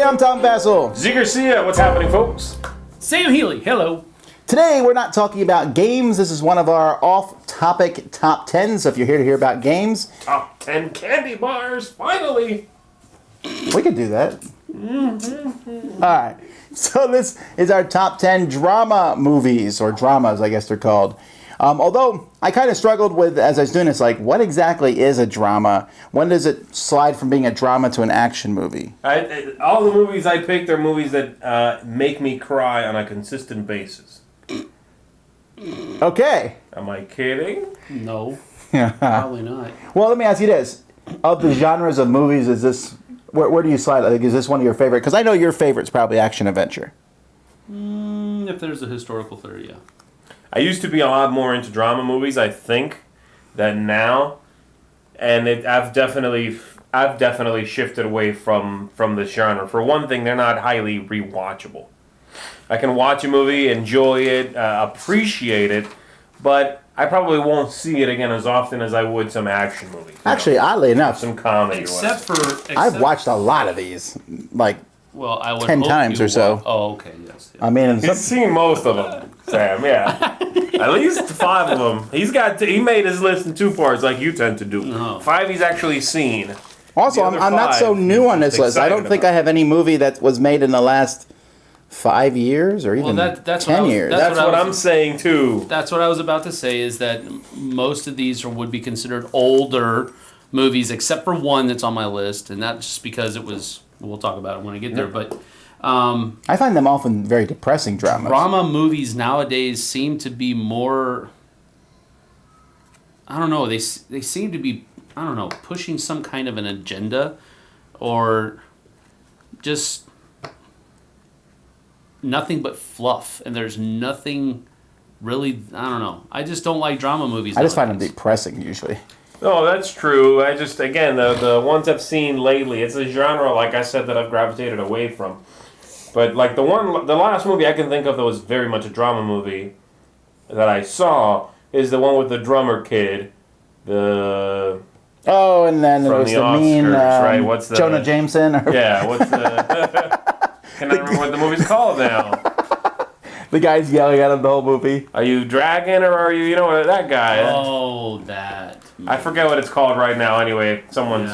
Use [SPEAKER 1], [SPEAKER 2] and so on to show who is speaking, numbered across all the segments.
[SPEAKER 1] I'm Tom Vasel.
[SPEAKER 2] Zee Garcia, what's happening, folks?
[SPEAKER 3] Sam Healey, hello.
[SPEAKER 1] Today we're not talking about games. This is one of our off-topic top 10s. So if you're here to hear about games,
[SPEAKER 2] Top 10 candy bars, finally.
[SPEAKER 1] we could do that. All right. So this is our top 10 drama movies, or dramas, I guess they're called. Although I kind of struggled with, as I was doing this, like, what exactly is a drama? When does it slide from being a drama to an action movie?
[SPEAKER 2] All the movies I picked are movies that make me cry on a consistent basis.
[SPEAKER 1] Okay.
[SPEAKER 2] Am I kidding?
[SPEAKER 3] No, probably not.
[SPEAKER 1] Well, let me ask you this. Of the genres of movies, is this... Where do you slide? Like, is this one of your favorite? Because I know your favorite's probably action-adventure.
[SPEAKER 3] If there's a historical theory, yeah.
[SPEAKER 2] I used to be a lot more into drama movies, I think, than now. And I've definitely shifted away from the genre. For one thing, they're not highly rewatchable. I can watch a movie, enjoy it, appreciate it, but I probably won't see it again as often as I would some action movie.
[SPEAKER 1] Actually, oddly enough,
[SPEAKER 2] Some comedy.
[SPEAKER 1] I've watched a lot of these, like,
[SPEAKER 3] well, I would
[SPEAKER 1] 10
[SPEAKER 3] hope
[SPEAKER 1] times
[SPEAKER 3] you
[SPEAKER 1] or so.
[SPEAKER 3] Oh, okay, yes. Yeah.
[SPEAKER 1] I mean,
[SPEAKER 2] He's seen most of them, Sam, yeah. At least 5 of them. He made his list in 2 parts like you tend to do.
[SPEAKER 3] No.
[SPEAKER 2] 5 he's actually seen.
[SPEAKER 1] also,
[SPEAKER 2] The other
[SPEAKER 1] I'm not so
[SPEAKER 2] 5
[SPEAKER 1] new on
[SPEAKER 2] he's
[SPEAKER 1] this list. I don't
[SPEAKER 2] excited
[SPEAKER 1] think
[SPEAKER 2] about.
[SPEAKER 1] I have any movie that was made in the last 5 years or even
[SPEAKER 3] that's
[SPEAKER 1] 10
[SPEAKER 3] what I was-
[SPEAKER 1] years.
[SPEAKER 2] That's what I'm saying, too.
[SPEAKER 3] That's what I was about to say, is that most of these would be considered older movies, except for one that's on my list, and that's just because it was... We'll talk about it when I get there, but...
[SPEAKER 1] I find them often very depressing dramas.
[SPEAKER 3] drama movies nowadays seem to be more... I don't know, they seem to be, I don't know, pushing some kind of an agenda, or just nothing but fluff, and there's nothing really, I don't know. I just don't like drama movies
[SPEAKER 1] I just find them
[SPEAKER 3] nowadays.
[SPEAKER 1] depressing usually.
[SPEAKER 2] No, that's true. I just, again, the ones I've seen lately, it's a genre, like I said, that I've gravitated away from. But, like, the last movie I can think of that was very much a drama movie that I saw is the one with the drummer kid.
[SPEAKER 1] Oh, and then there
[SPEAKER 2] From
[SPEAKER 1] was
[SPEAKER 2] the
[SPEAKER 1] the mean
[SPEAKER 2] Oscars, right? What's the...
[SPEAKER 1] Jonah Jameson. Or
[SPEAKER 2] Yeah, what's the... Can I remember what the movie's called now?
[SPEAKER 1] the guy's yelling at him the whole movie.
[SPEAKER 2] Are you Dragon or are you know, that guy?
[SPEAKER 3] Oh, that.
[SPEAKER 2] I forget what it's called right now. Anyway, someone's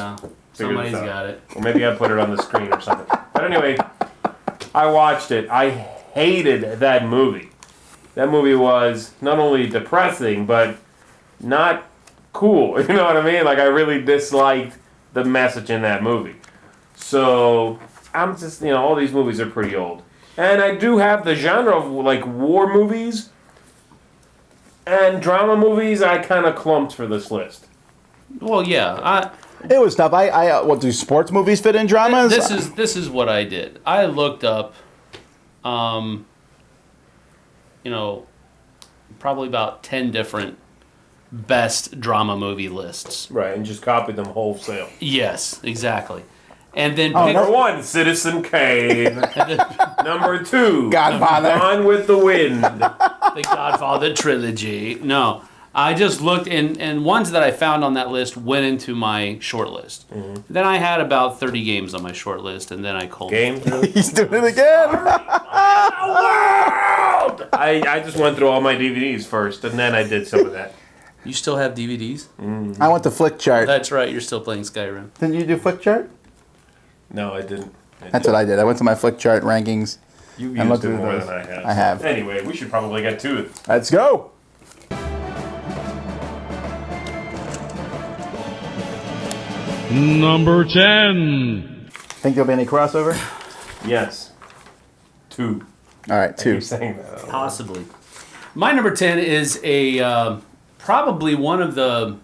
[SPEAKER 2] figured
[SPEAKER 3] Somebody's
[SPEAKER 2] this out.
[SPEAKER 3] got it.
[SPEAKER 2] Or maybe I put it on the screen or something. But anyway, I watched it. I hated that movie. That movie was not only depressing, but not cool. You know what I mean? Like, I really disliked the message in that movie. So, I'm just, all these movies are pretty old. And I do have the genre of, like, war movies and drama movies I kind of clumped for this list.
[SPEAKER 3] Well, yeah.
[SPEAKER 1] It was tough. What do sports movies fit in dramas?
[SPEAKER 3] This is what I did. I looked up, probably about 10 different best drama movie lists.
[SPEAKER 2] Right, and just copied them wholesale.
[SPEAKER 3] Yes, exactly. And then
[SPEAKER 2] Number 1, Citizen Kane. Number 2,
[SPEAKER 1] Godfather.
[SPEAKER 2] Gone with the Wind.
[SPEAKER 3] the Godfather trilogy. No, I just looked, and ones that I found on that list went into my short list.
[SPEAKER 2] Mm-hmm.
[SPEAKER 3] Then I had about 30 games on my short list, and then I culled
[SPEAKER 2] Games?
[SPEAKER 1] He's doing it again.
[SPEAKER 2] I just went through all my DVDs first, and then I did some of that.
[SPEAKER 3] You still have DVDs?
[SPEAKER 1] I went to Flick Chart.
[SPEAKER 3] That's right. You're still playing Skyrim.
[SPEAKER 1] Didn't you do Flick Chart?
[SPEAKER 2] No, I didn't.
[SPEAKER 1] That's what I did. I went to my Flick Chart rankings.
[SPEAKER 2] You've
[SPEAKER 1] and
[SPEAKER 2] used
[SPEAKER 1] looked
[SPEAKER 2] it
[SPEAKER 1] through
[SPEAKER 2] more
[SPEAKER 1] those.
[SPEAKER 2] than I have.
[SPEAKER 1] I have.
[SPEAKER 2] Anyway, we should probably get to it.
[SPEAKER 1] Let's go.
[SPEAKER 4] Number 10.
[SPEAKER 1] Think there'll be any crossover?
[SPEAKER 2] Yes. 2.
[SPEAKER 1] All right,
[SPEAKER 2] I
[SPEAKER 1] 2.
[SPEAKER 2] keep saying that.
[SPEAKER 3] Possibly. My number 10 is a probably one of the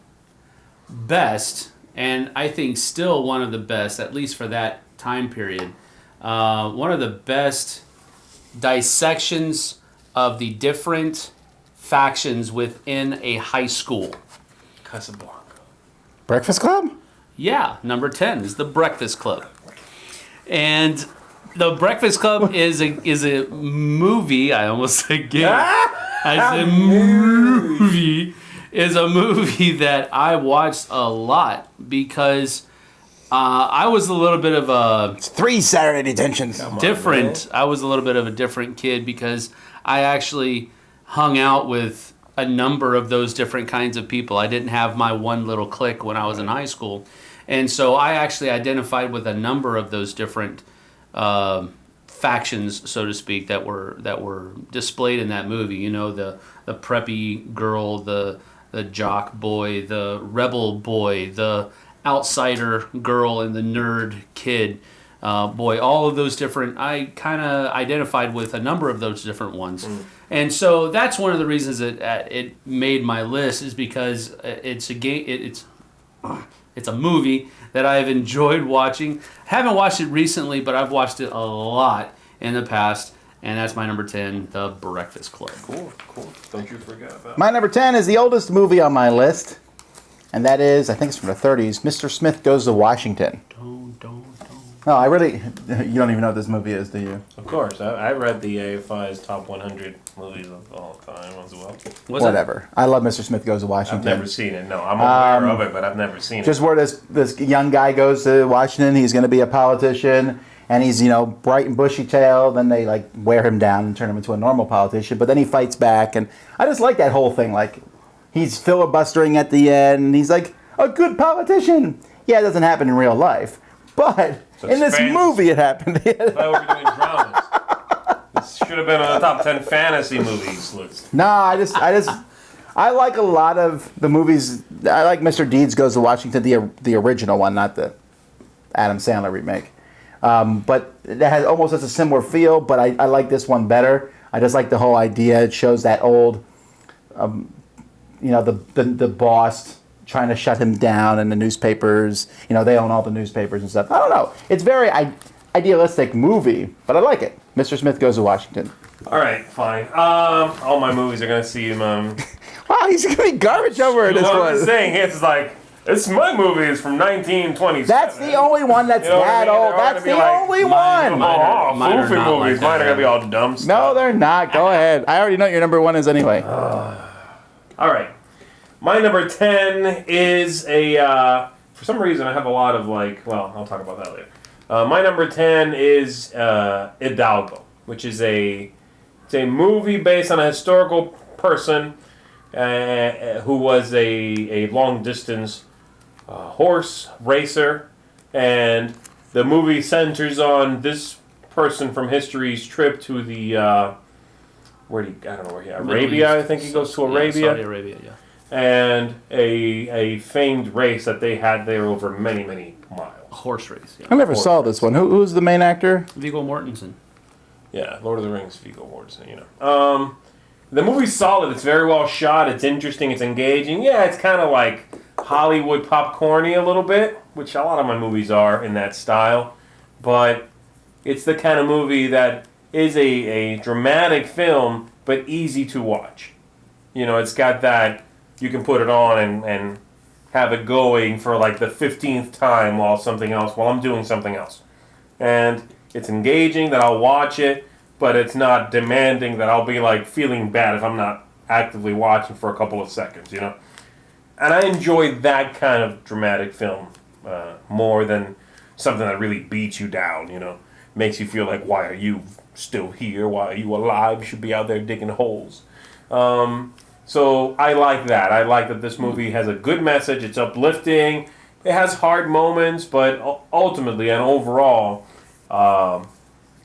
[SPEAKER 3] best, and I think still one of the best, at least for that time period. One of the best dissections of the different factions within a high school.
[SPEAKER 2] Casablanca.
[SPEAKER 1] Breakfast Club?
[SPEAKER 3] Yeah, number 10 is The Breakfast Club. And The Breakfast Club is a movie, I almost said game. As a movie is a movie that I watched a lot because I was a little bit of a
[SPEAKER 1] It's 3 Saturday detentions.
[SPEAKER 3] different. I was a little bit of a different kid because I actually hung out with a number of those different kinds of people. I didn't have my one little clique when I was in high school, and so I actually identified with a number of those different factions, so to speak, that were displayed in that movie. You know, the preppy girl, the jock boy, the rebel boy, the outsider girl, and the nerd kid boy. All of those different, I kind of identified with a number of those different ones. And so that's one of the reasons that it made my list, is because it's a game. It's a movie that I've enjoyed watching. Haven't watched it recently, but I've watched it a lot in the past. And that's my number 10, The Breakfast Club.
[SPEAKER 2] Cool. Don't you forget about
[SPEAKER 1] My number 10 is the oldest movie on my list, and that is, I think it's from the 30s, Mr. Smith Goes to Washington.
[SPEAKER 3] Don't.
[SPEAKER 1] No, I really, you don't even know what this movie is, do you?
[SPEAKER 2] Of course. I read the AFI's top 100 movies of all time as well.
[SPEAKER 1] Whatever. I love Mr. Smith Goes to
[SPEAKER 2] I've
[SPEAKER 1] Washington.
[SPEAKER 2] never seen it. No, I'm aware of it, but I've never seen
[SPEAKER 1] Just
[SPEAKER 2] it.
[SPEAKER 1] where this young guy goes to Washington, he's going to be a politician, and he's, bright and bushy-tailed, then they, wear him down and turn him into a normal politician, but then he fights back, and I just like that whole thing, he's filibustering at the end, and he's like, a good politician. Yeah, it doesn't happen in real life, but in this movie it happened.
[SPEAKER 2] I thought we were doing dramas. This should have been on the top 10 fantasy movies list.
[SPEAKER 1] No, I like a lot of the movies. I like Mr. Deeds Goes to Washington, the original one, not the Adam Sandler remake. But it almost has a similar feel, but I like this one better. I just like the whole idea. It shows that old, the boss trying to shut him down in the newspapers. They own all the newspapers and stuff. I don't know. It's very idealistic movie, but I like it. Mr. Smith Goes to Washington.
[SPEAKER 2] All right, fine. All my movies are going to see him.
[SPEAKER 1] Wow, he's going to be garbage over this
[SPEAKER 2] what
[SPEAKER 1] one.
[SPEAKER 2] I'm saying is it's my movie is from 1927.
[SPEAKER 1] That's the only one that's that old. That's the only one.
[SPEAKER 3] Mine are
[SPEAKER 2] Foofy
[SPEAKER 3] not
[SPEAKER 2] movies.
[SPEAKER 3] like
[SPEAKER 2] Mine are
[SPEAKER 3] that.
[SPEAKER 2] going to be all dumb stuff.
[SPEAKER 1] No, they're not. Go ahead. I already know what your number 1 is anyway.
[SPEAKER 2] All right. My number 10 is for some reason I have a lot of I'll talk about that later. My number 10 is Hidalgo, which is it's a movie based on a historical person who was a long distance horse racer, and the movie centers on this person from history's trip to the I don't know where Arabia. I think he goes to Arabia.
[SPEAKER 3] Saudi Arabia, yeah.
[SPEAKER 2] And a famed race that they had there over many, many miles.
[SPEAKER 3] Horse race, yeah.
[SPEAKER 1] I never saw this one. Who's the main actor?
[SPEAKER 3] Viggo Mortensen.
[SPEAKER 2] Yeah, Lord of the Rings, Viggo Mortensen, The movie's solid. It's very well shot. It's interesting. It's engaging. Yeah, it's kind of like Hollywood popcorny a little bit, which a lot of my movies are in that style. But it's the kind of movie that is a dramatic film, but easy to watch. It's got that... You can put it on and have it going for the 15th time while I'm doing something else. And it's engaging that I'll watch it, but it's not demanding that I'll be feeling bad if I'm not actively watching for a couple of seconds, And I enjoy that kind of dramatic film more than something that really beats you down, Makes you feel like, why are you still here? Why are you alive? You should be out there digging holes. So I like that. I like that this movie has a good message. It's uplifting. It has hard moments, but ultimately and overall,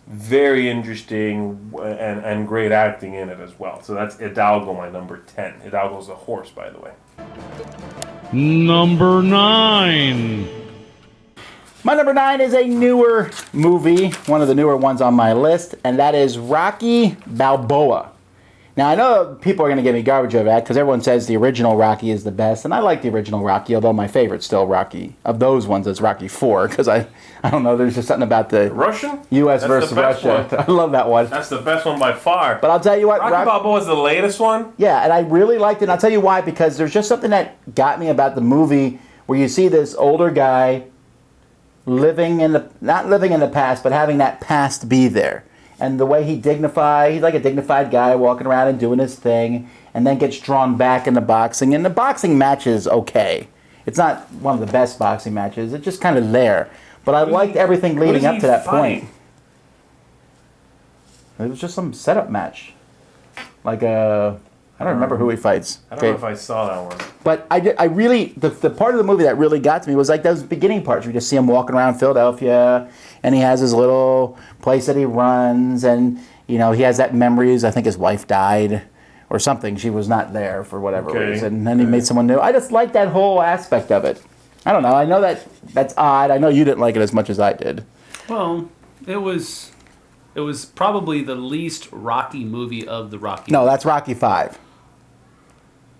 [SPEAKER 2] very interesting and great acting in it as well. So that's Hidalgo, my number 10. Hidalgo's a horse, by the way.
[SPEAKER 4] Number 9.
[SPEAKER 1] My number 9 is a newer movie, one of the newer ones on my list, and that is Rocky Balboa. Now, I know people are going to give me garbage over that because everyone says the original Rocky is the best, and I like the original Rocky, although my favorite's still Rocky. Of those ones, it's Rocky 4, because I don't know, there's just something about the
[SPEAKER 2] Russian?
[SPEAKER 1] U.S.
[SPEAKER 2] That's
[SPEAKER 1] versus
[SPEAKER 2] the best
[SPEAKER 1] Russia.
[SPEAKER 2] one.
[SPEAKER 1] I love that one.
[SPEAKER 2] That's the best one by far.
[SPEAKER 1] But I'll tell you what,
[SPEAKER 2] Rocky Balboa is the latest one?
[SPEAKER 1] Yeah, and I really liked it, and I'll tell you why, because there's just something that got me about the movie where you see this older guy not living in the past, but having that past be there. And the way he's like a dignified guy walking around and doing his thing, and then gets drawn back into boxing. And the boxing match is okay. It's not one of the best boxing matches. It's just kind of there. But I liked everything leading up to that point. It was just some setup match. Like I don't remember who he fights.
[SPEAKER 2] I don't know if I saw that one.
[SPEAKER 1] But I really, the part of the movie that really got to me was like those beginning parts. We just see him walking around Philadelphia, and he has his little place that he runs, and he has that memories. I think his wife died or something. She was not there for whatever reason, and then he made someone new. I just like that whole aspect of it. I don't know. I know that's odd. I know you didn't like it as much as I did.
[SPEAKER 3] Well, it was probably the least Rocky movie of the Rocky.
[SPEAKER 1] No, that's Rocky 5.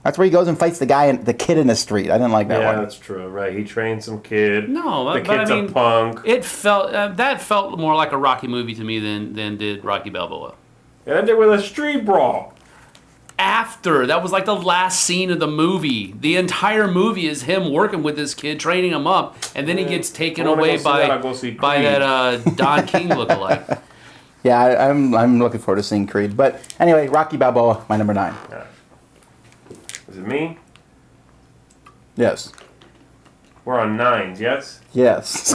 [SPEAKER 1] That's where he goes and fights the kid in the street. I didn't like that one.
[SPEAKER 2] Yeah, that's true. Right, he trained some kid.
[SPEAKER 3] No,
[SPEAKER 2] the kid's a punk.
[SPEAKER 3] It felt that felt more like a Rocky movie to me than did Rocky Balboa.
[SPEAKER 2] And ended with a street brawl.
[SPEAKER 3] After that was like the last scene of the movie. The entire movie is him working with this kid, training him up, and then he gets taken away by that Don King lookalike.
[SPEAKER 1] Yeah, I'm looking forward to seeing Creed. But anyway, Rocky Balboa, my number 9.
[SPEAKER 2] Yeah. Is it me?
[SPEAKER 1] Yes.
[SPEAKER 2] We're on 9s, yes?
[SPEAKER 1] Yes.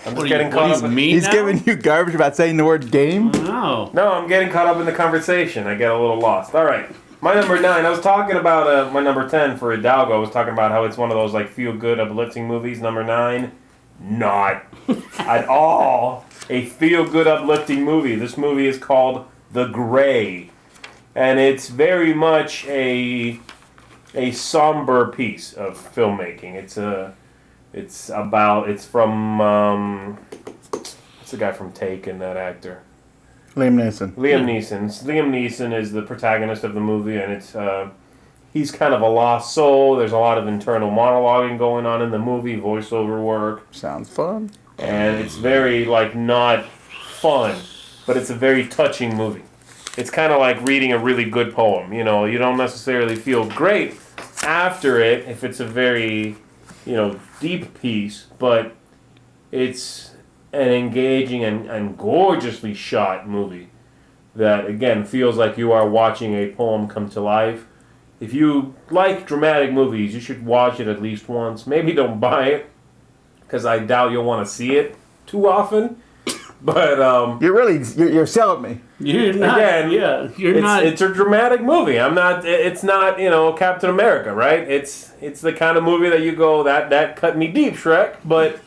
[SPEAKER 2] I'm just getting caught up.
[SPEAKER 1] He's giving you garbage about saying the word game?
[SPEAKER 3] No,
[SPEAKER 2] I'm getting caught up in the conversation. I get a little lost. All right. My number 9. I was talking about my number 10 for Hidalgo. I was talking about how it's one of those like feel-good, uplifting movies. Number 9, not at all a feel-good, uplifting movie. This movie is called The Gray. And it's very much a somber piece of filmmaking. It's from what's the guy from Taken, that actor?
[SPEAKER 1] Liam Neeson.
[SPEAKER 2] Liam Neeson is the protagonist of the movie, and it's he's kind of a lost soul. There's a lot of internal monologuing going on in the movie, voiceover work.
[SPEAKER 1] Sounds fun.
[SPEAKER 2] And it's very not fun, but it's a very touching movie. It's kind of like reading a really good poem. You don't necessarily feel great after it if it's a very, deep piece, but it's an engaging and gorgeously shot movie that, again, feels like you are watching a poem come to life. If you like dramatic movies, you should watch it at least once. Maybe don't buy it, because I doubt you'll want to see it too often. But
[SPEAKER 1] you're selling me.
[SPEAKER 3] You're not. Again, yeah, you're not.
[SPEAKER 2] It's a dramatic movie. It's not Captain America, right? It's the kind of movie that you go that cut me deep, Shrek. But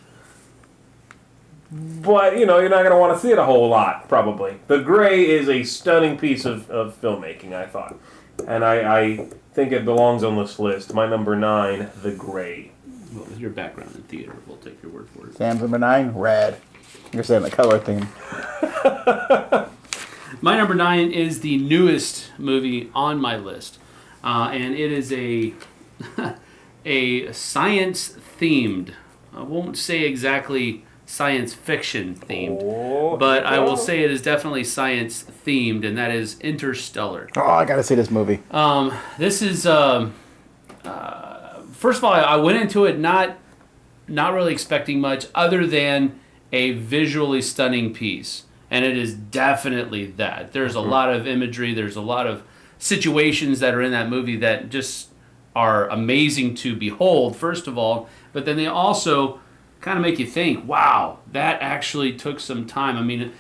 [SPEAKER 2] you're not gonna want to see it a whole lot, probably. The Gray is a stunning piece of filmmaking, I thought, and I think it belongs on this list. My number 9, The Gray.
[SPEAKER 3] Well, with your background in theater, we'll take your word for it.
[SPEAKER 1] Sam's number 9, red. You're saying the color theme.
[SPEAKER 3] My number 9 is the newest movie on my list, and it is a science themed. I won't say exactly science fiction themed, but I will say it is definitely science themed, and that is Interstellar.
[SPEAKER 1] Oh, I gotta see this movie.
[SPEAKER 3] This is first of all, I went into it not really expecting much other than a visually stunning piece. And it is definitely that. There's a lot of imagery. There's a lot of situations that are in that movie that just are amazing to behold, first of all. But then they also kind of make you think, wow, that actually took some time. I mean,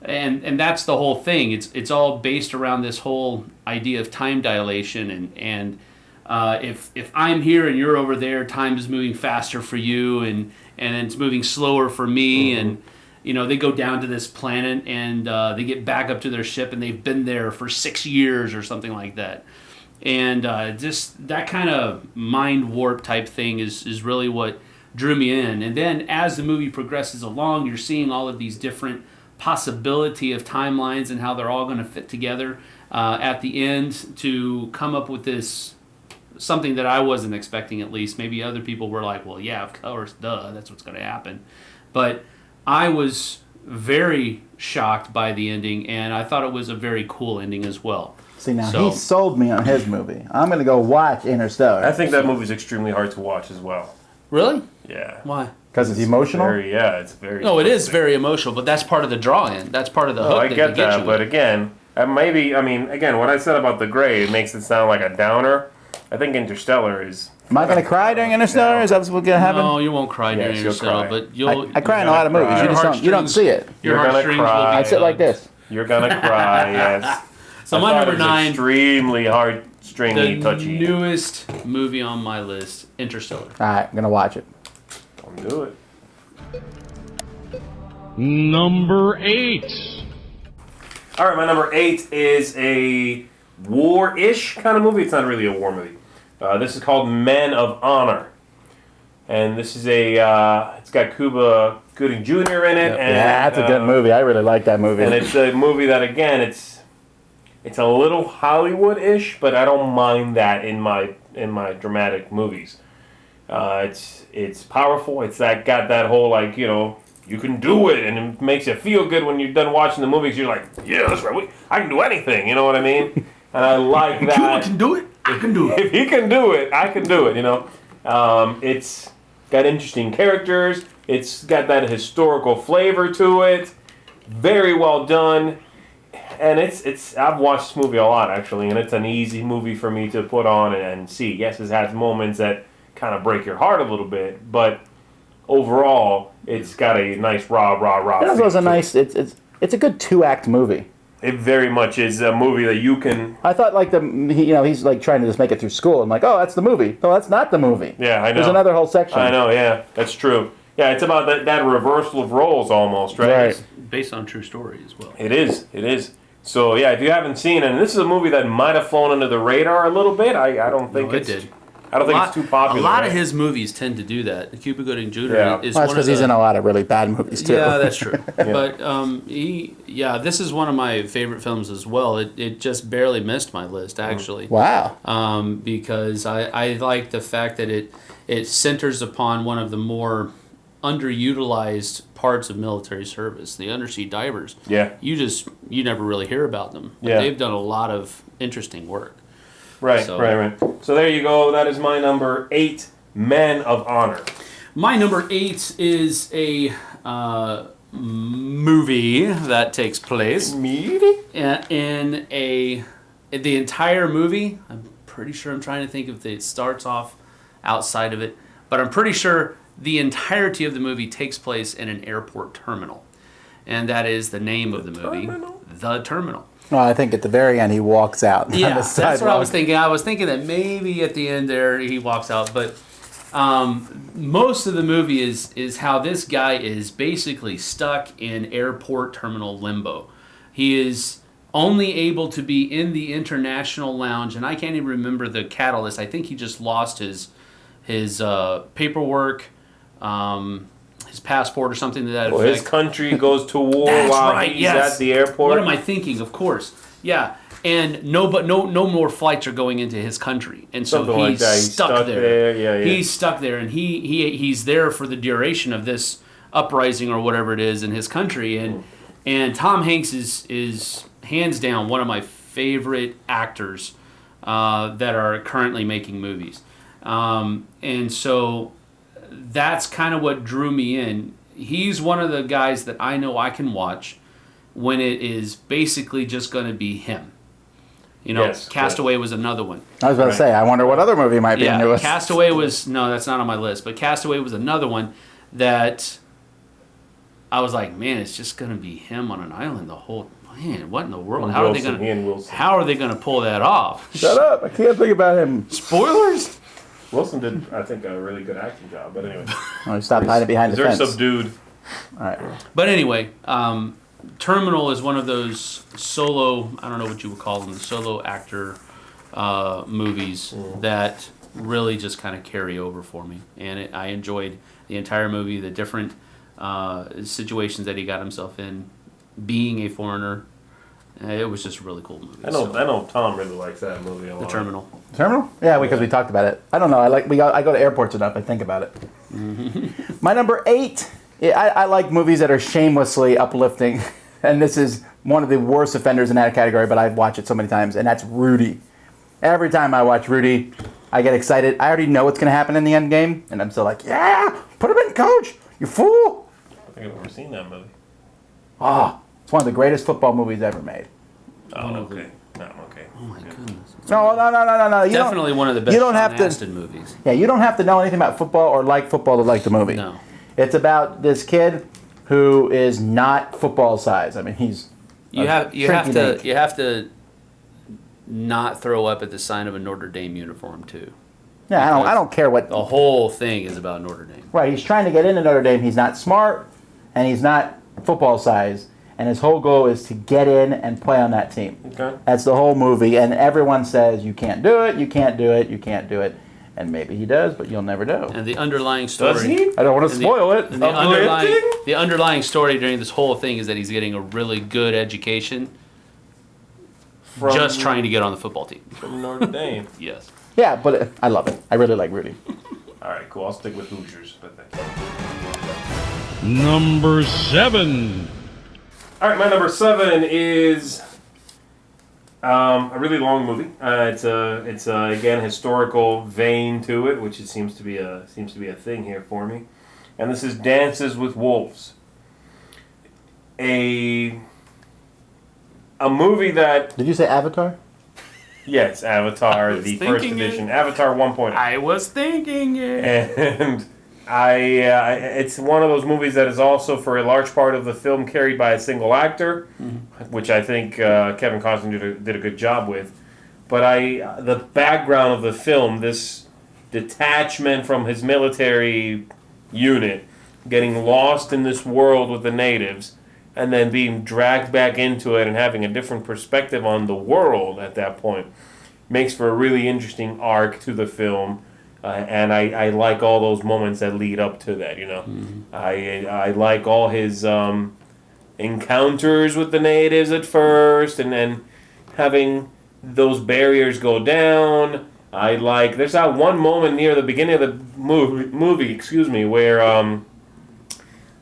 [SPEAKER 3] and that's the whole thing. It's all based around this whole idea of time dilation. And if I'm here and you're over there, time is moving faster for you, and it's moving slower for me, and they go down to this planet and they get back up to their ship, and they've been there for 6 years or something like that. And just that kind of mind warp type thing is really what drew me in. And then as the movie progresses along, you're seeing all of these different possibility of timelines and how they're all going to fit together at the end to come up with this something that I wasn't expecting, at least. Maybe other people were like, well, yeah, of course, duh, that's what's going to happen. But I was very shocked by the ending, and I thought it was a very cool ending as well.
[SPEAKER 1] See, now he sold me on his movie. I'm going to go watch Interstellar.
[SPEAKER 2] I think that movie's extremely hard to watch as well.
[SPEAKER 3] Really?
[SPEAKER 2] Yeah.
[SPEAKER 3] Why?
[SPEAKER 1] Because it's emotional?
[SPEAKER 2] It's very...
[SPEAKER 3] No, it is very emotional, but that's part of the draw-in. That's part of the hook.
[SPEAKER 2] I get that, but again, again, what I said about The Gray, it makes it sound like a downer. I think Interstellar is
[SPEAKER 1] Am I going to cry during Interstellar? Is that what's going to happen?
[SPEAKER 3] No, you won't cry during
[SPEAKER 2] Yes, you'll
[SPEAKER 3] Interstellar,
[SPEAKER 2] cry.
[SPEAKER 3] but you'll.
[SPEAKER 1] I cry in a lot of movies.
[SPEAKER 2] cry.
[SPEAKER 1] You don't see it.
[SPEAKER 3] Your
[SPEAKER 2] You're gonna
[SPEAKER 3] heartstrings will be.
[SPEAKER 2] cry.
[SPEAKER 1] I sit like this.
[SPEAKER 2] You're gonna cry. Yes.
[SPEAKER 3] So
[SPEAKER 2] I
[SPEAKER 3] my
[SPEAKER 2] thought
[SPEAKER 3] number
[SPEAKER 2] it was
[SPEAKER 3] 9,
[SPEAKER 2] extremely
[SPEAKER 3] the
[SPEAKER 2] heartstringy, touchy.
[SPEAKER 3] newest movie on my list, Interstellar.
[SPEAKER 1] All right, I'm going to watch it.
[SPEAKER 2] Don't do it.
[SPEAKER 4] Number 8.
[SPEAKER 2] All right, my number 8 is a war-ish kind of movie. It's not really a war movie. This is called Men of Honor, and this is it's got Cuba Gooding Jr. in it. And,
[SPEAKER 1] Yeah, that's a good movie. I really like that movie.
[SPEAKER 2] And it's a movie that, again, it's a little Hollywood-ish, but I don't mind that in my dramatic movies. It's powerful. It's got that whole, like, you know, you can do it, and it makes you feel good when you're done watching the movies. You're like, yeah, that's right. I can do anything. You know what I mean? And I like that.
[SPEAKER 3] Cuba can do it. I can do it.
[SPEAKER 2] If he can do it, I can do it. You know, it's got interesting characters. It's got that historical flavor to it. Very well done. And I've watched this movie a lot, actually, and it's an easy movie for me to put on and see. Yes, it has moments that kind of break your heart a little bit, but overall, it's got a nice rah.
[SPEAKER 1] It also has a nice. It's a good 2-act movie.
[SPEAKER 2] It very much is a movie that you can.
[SPEAKER 1] I thought like he's like trying to just make it through school. I'm like, oh, that's the movie. No, that's not the movie.
[SPEAKER 2] Yeah, I know.
[SPEAKER 1] There's another whole section.
[SPEAKER 2] I know. Yeah, that's true. Yeah, it's about that reversal of roles almost, right?
[SPEAKER 1] Right.
[SPEAKER 3] It's based on true story as well.
[SPEAKER 2] It is. So yeah, if you haven't seen it, and this is a movie that might have flown under the radar a little bit. I don't think
[SPEAKER 3] it did.
[SPEAKER 2] I don't think it's too popular.
[SPEAKER 3] A lot
[SPEAKER 2] right?
[SPEAKER 3] of his movies tend to do that. Cuba Gooding Jr.
[SPEAKER 2] Yeah.
[SPEAKER 3] is
[SPEAKER 1] Well, that's
[SPEAKER 3] one of
[SPEAKER 1] because he's in a lot of really bad movies too.
[SPEAKER 3] Yeah, that's true. But this is one of my favorite films as well. It just barely missed my list actually.
[SPEAKER 1] Wow.
[SPEAKER 3] Because I like the fact that it centers upon one of the more underutilized parts of military service, the undersea divers.
[SPEAKER 2] Yeah.
[SPEAKER 3] You never really hear about them. But
[SPEAKER 2] Yeah.
[SPEAKER 3] they've done a lot of interesting work.
[SPEAKER 2] Right.
[SPEAKER 3] So-
[SPEAKER 2] Right. So there you go. That is my number 8, Men of Honor.
[SPEAKER 3] My number 8 is a movie that takes place in the entire movie. I'm pretty sure, I'm trying to think if it starts off outside of it, but I'm pretty sure the entirety of the movie takes place in an airport terminal, and that is the name of the movie,
[SPEAKER 2] Terminal?
[SPEAKER 3] The Terminal.
[SPEAKER 1] Well, I think at the very end he walks out. on
[SPEAKER 3] Yeah,
[SPEAKER 1] the
[SPEAKER 3] that's what I
[SPEAKER 1] sidewalk.
[SPEAKER 3] was thinking. I was thinking that maybe at the end there he walks out, but most of the movie is how this guy is basically stuck in airport terminal limbo. He is only able to be in the international lounge, and I can't even remember the catalyst. I think he just lost his paperwork, his passport or something to that
[SPEAKER 2] Well,
[SPEAKER 3] effect.
[SPEAKER 2] his country goes to war
[SPEAKER 3] That's
[SPEAKER 2] while
[SPEAKER 3] right,
[SPEAKER 2] he's
[SPEAKER 3] yes.
[SPEAKER 2] at the airport.
[SPEAKER 3] What am I thinking? Of course, yeah. And no more flights are going into his country, and so
[SPEAKER 2] Something like
[SPEAKER 3] he's
[SPEAKER 2] that. He's
[SPEAKER 3] stuck there.
[SPEAKER 2] Yeah.
[SPEAKER 3] He's stuck there, and he's there for the duration of this uprising or whatever it is in his country. And Tom Hanks is hands down one of my favorite actors that are currently making movies, and so that's kind of what drew me in. He's one of the guys that I know I can watch when it is basically just going to be him. You know,
[SPEAKER 2] Yes,
[SPEAKER 3] Castaway was another one.
[SPEAKER 1] I was about to say, I wonder what other movie might be on your
[SPEAKER 3] Yeah,
[SPEAKER 1] list.
[SPEAKER 3] Castaway was, no, that's not on my list, but Castaway was another one that I was like, man, it's just going to be him on an island the whole, man, what in the world? How are they
[SPEAKER 2] Ian
[SPEAKER 3] going
[SPEAKER 2] Wilson.
[SPEAKER 3] to pull that off?
[SPEAKER 1] Shut up! I can't think about him.
[SPEAKER 3] Spoilers?
[SPEAKER 2] Wilson did, I think, a really good acting job. But anyway,
[SPEAKER 1] Oh, stop hiding behind
[SPEAKER 2] he's
[SPEAKER 1] the
[SPEAKER 2] very
[SPEAKER 1] fence.
[SPEAKER 2] subdued.
[SPEAKER 1] All right.
[SPEAKER 3] But anyway, Terminal is one of those solo, I don't know what you would call them, the solo actor movies that really just kind of carry over for me. And I enjoyed the entire movie, the different situations that he got himself in, being a foreigner. It was just a really cool movie.
[SPEAKER 2] I know Tom really likes that movie a lot.
[SPEAKER 3] The Terminal.
[SPEAKER 1] Terminal? Yeah, because we talked about it. I don't know. I go to airports enough. I think about it. My number 8. I like movies that are shamelessly uplifting, and this is one of the worst offenders in that category. But I've watched it so many times, and that's Rudy. Every time I watch Rudy, I get excited. I already know what's going to happen in the end game, and I'm still like, yeah, put him in, coach. You fool.
[SPEAKER 2] I think I've never seen that movie.
[SPEAKER 1] Oh, it's one of the greatest football movies ever made.
[SPEAKER 2] Oh, okay. No, I'm okay.
[SPEAKER 3] Oh my goodness.
[SPEAKER 1] No. You
[SPEAKER 3] Definitely one of the best
[SPEAKER 1] you don't
[SPEAKER 3] Sean
[SPEAKER 1] have to-
[SPEAKER 3] Astin movies.
[SPEAKER 1] Yeah, you don't have to know anything about football or like football to like the movie.
[SPEAKER 3] No.
[SPEAKER 1] It's about this kid who is not football size. I mean, he's
[SPEAKER 3] You have
[SPEAKER 1] shrinky-dink.
[SPEAKER 3] to not throw up at the sign of a Notre Dame uniform too.
[SPEAKER 1] Yeah, I don't care what.
[SPEAKER 3] The whole thing is about Notre Dame.
[SPEAKER 1] Right, he's trying to get into Notre Dame. He's not smart, and he's not football size. And his whole goal is to get in and play on that team.
[SPEAKER 2] Okay.
[SPEAKER 1] That's the whole movie. And everyone says, you can't do it, you can't do it, you can't do it. And maybe he does, but you'll never know.
[SPEAKER 3] And the underlying story.
[SPEAKER 2] Does he?
[SPEAKER 1] I don't want to
[SPEAKER 3] And
[SPEAKER 1] spoil it.
[SPEAKER 3] And the underlying story during this whole thing is that he's getting a really good education
[SPEAKER 2] From,
[SPEAKER 3] just trying to get on the football team.
[SPEAKER 2] from Notre Dame.
[SPEAKER 3] Yes.
[SPEAKER 1] Yeah, but I love it. I really like Rudy.
[SPEAKER 2] All right, cool. I'll stick with Hoosiers. But
[SPEAKER 4] Number 7.
[SPEAKER 2] all right, my number 7 is a really long movie. It's again historical vein to it, which it seems to be a thing here for me. And this is Dances with Wolves. A movie that,
[SPEAKER 1] Did you say Avatar?
[SPEAKER 2] yes, Avatar,
[SPEAKER 3] was
[SPEAKER 2] the first
[SPEAKER 3] thinking
[SPEAKER 2] edition, Avatar 1.0.
[SPEAKER 3] I was thinking it.
[SPEAKER 2] And it's one of those movies that is also for a large part of the film carried by a single actor, which I think Kevin Costner did a good job with. But the background of the film, this detachment from his military unit, getting lost in this world with the natives, and then being dragged back into it and having a different perspective on the world at that point, makes for a really interesting arc to the film. And I like all those moments that lead up to that, you know. I like all his encounters with the natives at first, and then having those barriers go down. There's that one moment near the beginning of the movie,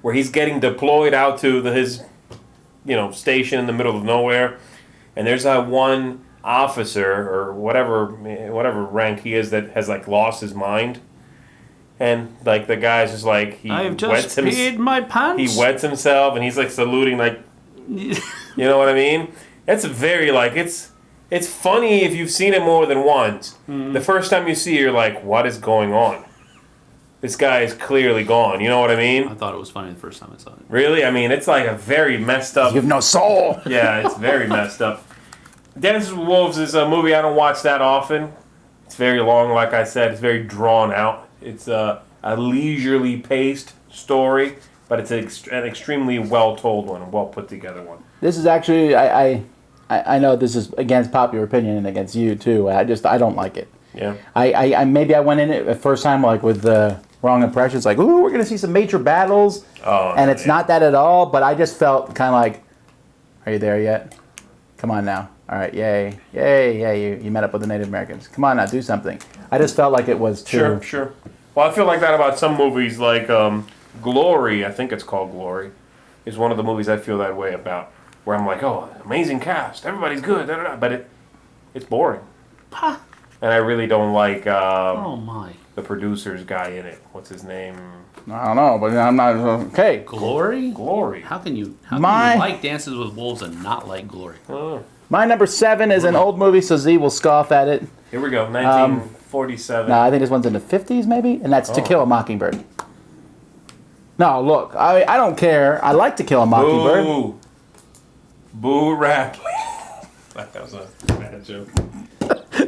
[SPEAKER 2] where he's getting deployed out to his station in the middle of nowhere, and there's that one officer or whatever rank he is that has lost his mind, and the guy's just
[SPEAKER 3] I've just peed my pants.
[SPEAKER 2] he wets himself and he's saluting you know what I mean? It's very it's funny if you've seen it more than once. The first time you see it, you're like, what is going on? This guy is clearly gone. You know what I mean?
[SPEAKER 3] I thought it was funny the first time I saw it.
[SPEAKER 2] Really? I mean, it's a very messed up.
[SPEAKER 1] You have no soul.
[SPEAKER 2] Yeah, it's very messed up. Dances with Wolves is a movie I don't watch that often. It's very long, like I said. It's very drawn out. It's a leisurely paced story, but it's an extremely well told one, a well put together one.
[SPEAKER 1] This is actually, I know this is against popular opinion and against you too. I don't like it.
[SPEAKER 2] Yeah.
[SPEAKER 1] I maybe I went in it the first time with the wrong impressions, ooh, we're gonna see some major battles, and it's not that at all. But I just felt kind of are you there yet? Come on now. All right, yay, you met up with the Native Americans. Come on now, do something. I just felt like it was too...
[SPEAKER 2] Sure. Well, I feel like that about some movies, Glory, I think it's called Glory, is one of the movies I feel that way about, where I'm oh, amazing cast, everybody's good, but it's boring.
[SPEAKER 3] Ha.
[SPEAKER 2] And I really don't like
[SPEAKER 3] Oh my.
[SPEAKER 2] the producer's guy in it. What's his name?
[SPEAKER 1] I don't know, but I'm not... Okay.
[SPEAKER 3] Glory?
[SPEAKER 2] Glory.
[SPEAKER 3] How can you like Dances with Wolves and not like Glory?
[SPEAKER 2] Oh.
[SPEAKER 1] My number 7 is an old movie, so Z will scoff at it.
[SPEAKER 2] Here we go, 1947.
[SPEAKER 1] No, I think this one's in the 50s, maybe? And that's To Kill a Mockingbird. No, look, I don't care. I like To Kill a Mockingbird.
[SPEAKER 2] Boo. Boo Radley. That was a bad joke.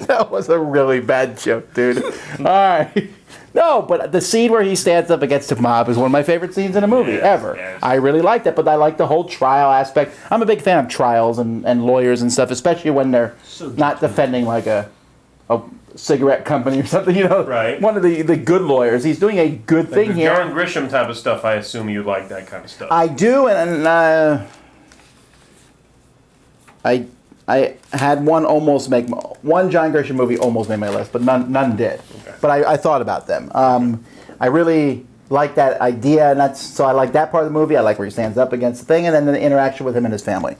[SPEAKER 1] That was a really bad joke, dude. All right. No, but the scene where he stands up against the mob is one of my favorite scenes in a movie ever.
[SPEAKER 2] Yes.
[SPEAKER 1] I really like that, but I like the whole trial aspect. I'm a big fan of trials and lawyers and stuff, especially when they're not defending a cigarette company or something,
[SPEAKER 2] Right.
[SPEAKER 1] One of the good lawyers. He's doing a good thing
[SPEAKER 2] The
[SPEAKER 1] here.
[SPEAKER 2] John Grisham type of stuff, I assume you like that kind of stuff.
[SPEAKER 1] I do, and I had one John Grisham movie almost made my list, but none did.
[SPEAKER 2] Okay.
[SPEAKER 1] But I thought about them. I really like that idea, and so I like that part of the movie. I like where he stands up against the thing, and then the interaction with him and his family.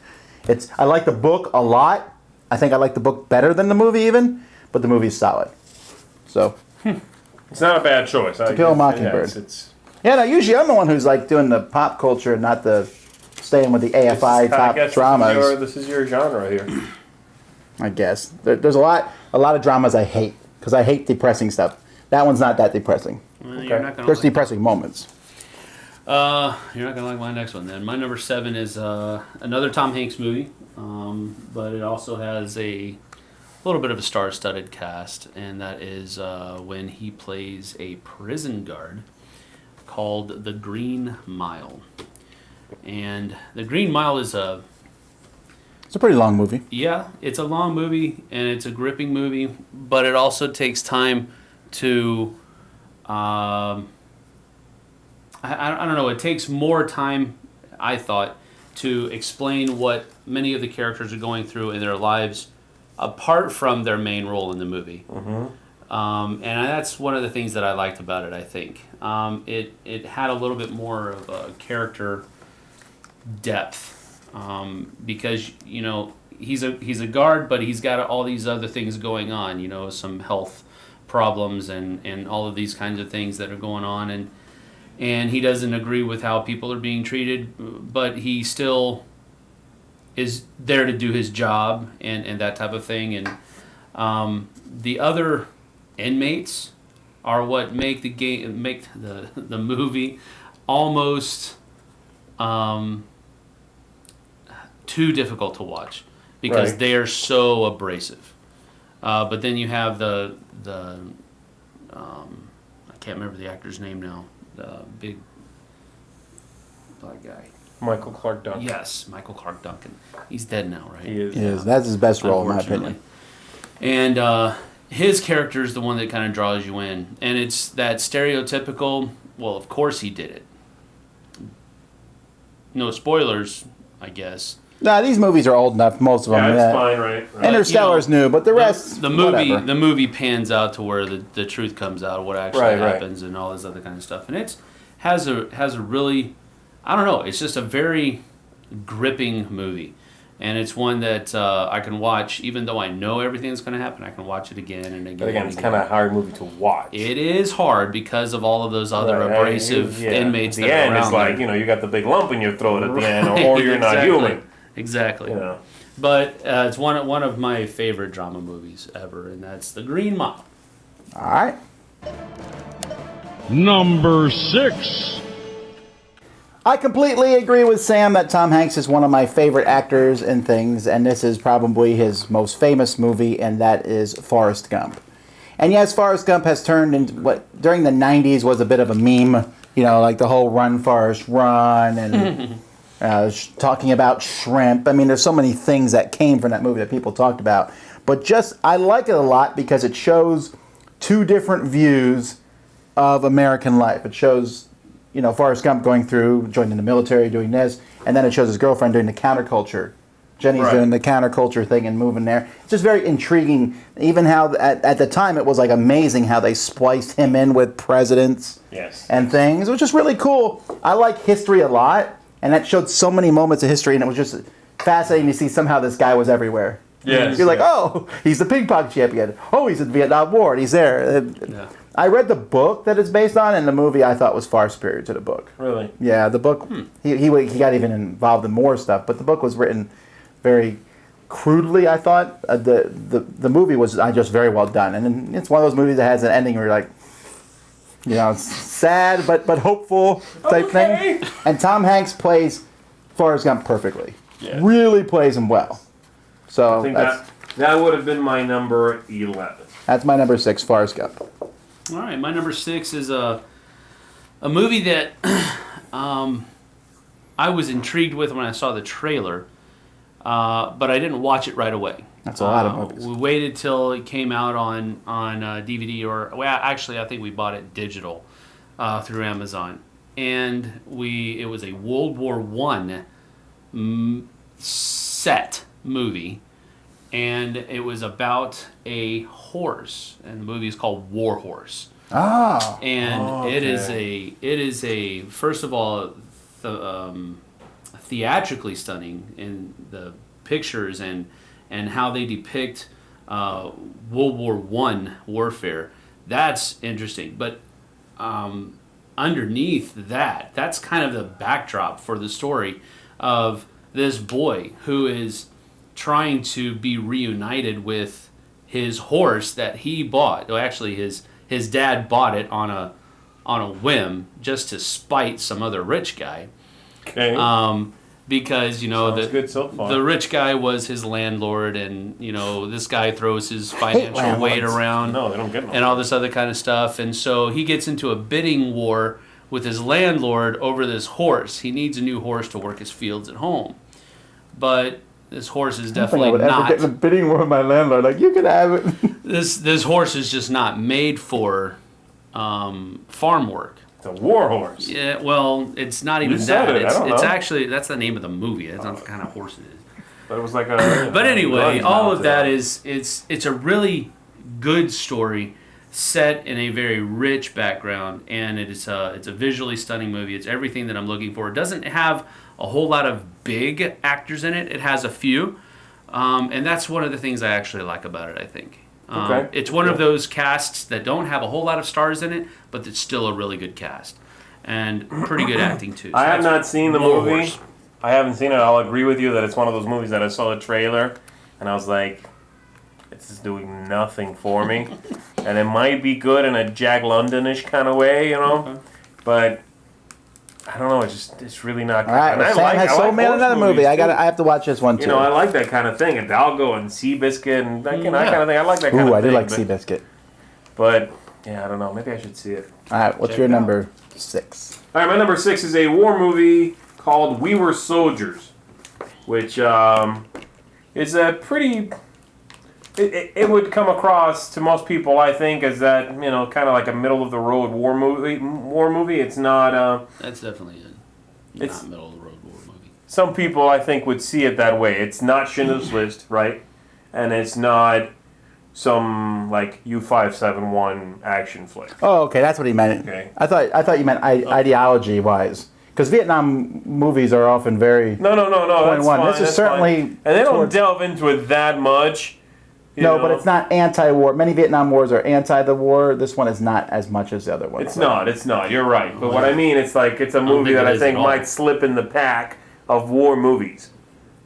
[SPEAKER 1] I like the book a lot. I think I like the book better than the movie even, but the movie's solid. So.
[SPEAKER 2] It's not a bad choice.
[SPEAKER 1] To Kill a Mockingbird. Yeah, no, usually I'm the one who's doing the pop culture, not the staying with the AFI top dramas.
[SPEAKER 2] This is your genre here.
[SPEAKER 1] I guess. There's a lot of dramas I hate because I hate depressing stuff. That one's not that depressing.
[SPEAKER 3] Well, you're not gonna
[SPEAKER 1] There's depressing moments.
[SPEAKER 3] you're not gonna like my next one then. My number 7 is another Tom Hanks movie, but it also has a little bit of a star-studded cast, and that is when he plays a prison guard called The Green Mile. And The Green Mile is
[SPEAKER 1] It's a pretty long movie.
[SPEAKER 3] yeah, it's a long movie and it's a gripping movie, but it also takes time to I don't know, it takes more time, I thought, to explain what many of the characters are going through in their lives apart from their main role in the movie. And that's one of the things that I liked about it, I think. It had a little bit more of a character depth because, you know, he's a guard, but he's got all these other things going on, you know, some health problems and all of these kinds of things that are going on. And he doesn't agree with how people are being treated, but he still is there to do his job and that type of thing. And the other inmates are what make the movie almost too difficult to watch because
[SPEAKER 2] Right.
[SPEAKER 3] they are so abrasive. But then you have the I can't remember the actor's name now. The big black guy.
[SPEAKER 2] Michael Clark Duncan.
[SPEAKER 3] Yes, Michael Clark Duncan. He's dead now, right?
[SPEAKER 2] He is.
[SPEAKER 1] Yes, that's his best role, in my opinion.
[SPEAKER 3] And his character is the one that kind of draws you in. And it's that stereotypical, well, of course he did it. No spoilers, I guess.
[SPEAKER 1] Nah, these movies are old enough, most of them.
[SPEAKER 2] Yeah, it's fine, right?
[SPEAKER 1] Interstellar's new, but the rest,
[SPEAKER 3] the movie
[SPEAKER 1] whatever.
[SPEAKER 3] the movie pans out to where the truth comes out, what actually
[SPEAKER 2] Right.
[SPEAKER 3] happens, and all this other kind of stuff. And it has a really, I don't know, it's just a very gripping movie, and it's one that I can watch even though I know everything that's going to happen. I can watch it again and again.
[SPEAKER 2] But again,
[SPEAKER 3] and
[SPEAKER 2] it's
[SPEAKER 3] again.
[SPEAKER 2] kind of a hard movie to watch.
[SPEAKER 3] It is hard because of all of those other
[SPEAKER 2] Right,
[SPEAKER 3] abrasive
[SPEAKER 2] yeah.
[SPEAKER 3] inmates
[SPEAKER 2] At the
[SPEAKER 3] that
[SPEAKER 2] end,
[SPEAKER 3] are around
[SPEAKER 2] it's like,
[SPEAKER 3] there.
[SPEAKER 2] you know, you got the big lump in your throat at the end, or
[SPEAKER 3] Right,
[SPEAKER 2] you're not
[SPEAKER 3] exactly.
[SPEAKER 2] human.
[SPEAKER 3] Exactly.
[SPEAKER 2] You know.
[SPEAKER 3] But it's one of my favorite drama movies ever, and that's The Green Mile.
[SPEAKER 1] All right.
[SPEAKER 4] Number 6.
[SPEAKER 1] I completely agree with Sam that Tom Hanks is one of my favorite actors in things, and this is probably his most famous movie, and that is Forrest Gump. And yes, Forrest Gump has turned into what during the 90s was a bit of a meme, you know, like the whole Run Forrest Run and talking about shrimp. I mean, there's so many things that came from that movie that people talked about. But just, I like it a lot because it shows two different views of American life. It shows, you know, Forrest Gump going through, joining the military, doing this, and then it shows his girlfriend doing the counterculture. Jenny's
[SPEAKER 2] Right.
[SPEAKER 1] doing the counterculture thing and moving there. It's just very intriguing. Even how, at the time, it was like amazing how they spliced him in with presidents
[SPEAKER 2] Yes.
[SPEAKER 1] and things. It was just really cool. I like history a lot, and that showed so many moments of history, and it was just fascinating to see somehow this guy was everywhere.
[SPEAKER 2] Yes,
[SPEAKER 1] You're like,
[SPEAKER 2] yes.
[SPEAKER 1] oh, he's the ping pong champion. Oh, he's in the Vietnam War, and he's there.
[SPEAKER 3] Yeah.
[SPEAKER 1] I read the book that it's based on, and the movie I thought was far superior to the book.
[SPEAKER 2] Really?
[SPEAKER 1] Yeah, the book, he got even involved in more stuff, but the book was written very crudely, I thought. The movie was just very well done, and then it's one of those movies that has an ending where you're like, you know, it's sad but hopeful type thing. And Tom Hanks plays Forrest Gump perfectly.
[SPEAKER 2] Yeah.
[SPEAKER 1] Really plays him well. So
[SPEAKER 2] I think
[SPEAKER 1] that's
[SPEAKER 2] that would have been my number 11.
[SPEAKER 1] my number 6, Forrest Gump.
[SPEAKER 3] All right, my number 6 is a movie that I was intrigued with when I saw the trailer, but I didn't watch it right away.
[SPEAKER 1] That's a lot of movies.
[SPEAKER 3] We waited till it came out on DVD, or well, actually, I think we bought it digital through Amazon, and it was a World War I set movie, and it was about a horse, and the movie is called War Horse.
[SPEAKER 1] Oh.
[SPEAKER 3] And it is a first of all theatrically stunning in the pictures and how they depict World War I warfare. That's interesting, but underneath that's kind of the backdrop for the story of this boy who is trying to be reunited with his horse that he bought. Well, actually, his dad bought it on a whim just to spite some other rich guy.
[SPEAKER 2] Okay.
[SPEAKER 3] Because
[SPEAKER 2] Sounds good so far.
[SPEAKER 3] the rich guy was his landlord, and this guy throws his financial weight around.
[SPEAKER 2] No, they don't get no.
[SPEAKER 3] And all this other kind of stuff, and so he gets into a bidding war with his landlord over this horse. He needs a new horse to work his fields at home, but this horse is definitely
[SPEAKER 1] I would ever get in a bidding war with my landlord. Like, you can have it.
[SPEAKER 3] This horse is just not made for farm work.
[SPEAKER 2] It's a war horse.
[SPEAKER 3] Yeah, well, it's not even
[SPEAKER 2] said
[SPEAKER 3] that.
[SPEAKER 2] it, I don't
[SPEAKER 3] It's
[SPEAKER 2] know.
[SPEAKER 3] actually, that's the name of the movie. That's not the kind of horse it is.
[SPEAKER 2] But it was like a.
[SPEAKER 3] But anyway,
[SPEAKER 2] guns
[SPEAKER 3] all of
[SPEAKER 2] mounted
[SPEAKER 3] that
[SPEAKER 2] on it.
[SPEAKER 3] is it's a really good story set in a very rich background, and it's a visually stunning movie. It's everything that I'm looking for. It doesn't have a whole lot of big actors in it. It has a few, and that's one of the things I actually like about it, I think.
[SPEAKER 2] Okay.
[SPEAKER 3] It's one of those casts that don't have a whole lot of stars in it, but it's still a really good cast. And pretty good acting, too. So
[SPEAKER 2] I have
[SPEAKER 3] that's
[SPEAKER 2] not seen the
[SPEAKER 3] more
[SPEAKER 2] movie.
[SPEAKER 3] horse.
[SPEAKER 2] I haven't seen it. I'll agree with you that it's one of those movies that I saw the trailer and I was like, it's just doing nothing for me. And it might be good in a Jack London-ish kind of way,
[SPEAKER 3] Okay.
[SPEAKER 2] But I don't know. It's really not.
[SPEAKER 1] All right,
[SPEAKER 2] and
[SPEAKER 1] well, Sam has sold me on another movie. I have to watch this one too.
[SPEAKER 2] I like that kind of thing. And Dalgo and Seabiscuit and that kind of thing. I like that kind of thing.
[SPEAKER 1] I do like Seabiscuit.
[SPEAKER 2] But yeah, I don't know. Maybe I should see it.
[SPEAKER 1] All right, what's
[SPEAKER 3] Check
[SPEAKER 1] your
[SPEAKER 3] it out.
[SPEAKER 1] number 6?
[SPEAKER 2] All right, my number 6 is a war movie called We Were Soldiers, which is a pretty. It would come across to most people, I think, as that kind of like a middle of the road war movie. It's not.
[SPEAKER 3] That's definitely
[SPEAKER 2] It's-
[SPEAKER 3] not middle of the road war movie.
[SPEAKER 2] Some people, I think, would see it that way. It's not Schindler's List, right? And it's not some like U-571 action flick.
[SPEAKER 1] Oh, okay, that's what he meant.
[SPEAKER 2] Okay.
[SPEAKER 1] I thought you meant ideology wise, because Vietnam movies are often very.
[SPEAKER 2] No. That's
[SPEAKER 1] one.
[SPEAKER 2] fine.
[SPEAKER 1] This is
[SPEAKER 2] that's
[SPEAKER 1] certainly
[SPEAKER 2] fine. And they don't
[SPEAKER 1] towards-
[SPEAKER 2] delve into it that much. you
[SPEAKER 1] No,
[SPEAKER 2] know?
[SPEAKER 1] but it's not anti-war. Many Vietnam wars are anti the war. This one is not as much as the other one.
[SPEAKER 2] It's not. You're right. But what I mean, it's like it's a movie
[SPEAKER 3] think
[SPEAKER 2] that
[SPEAKER 3] it
[SPEAKER 2] I
[SPEAKER 3] is
[SPEAKER 2] think
[SPEAKER 3] at all.
[SPEAKER 2] might slip in the pack of war movies.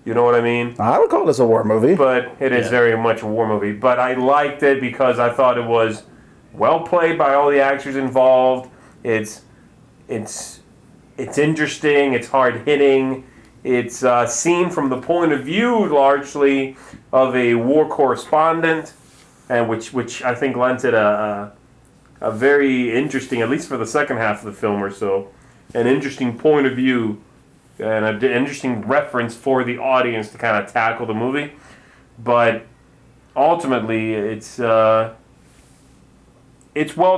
[SPEAKER 2] You know what I mean?
[SPEAKER 1] I would call this a war movie.
[SPEAKER 2] But it is
[SPEAKER 3] Yeah.
[SPEAKER 2] very much a war movie. But I liked it because I thought it was well played by all the actors involved. It's interesting. It's hard hitting. It's seen from the point of view largely of a war correspondent, and which I think lent it a very interesting, at least for the second half of the film or so, an interesting point of view and an interesting reference for the audience to kind of tackle the movie. But ultimately, it's well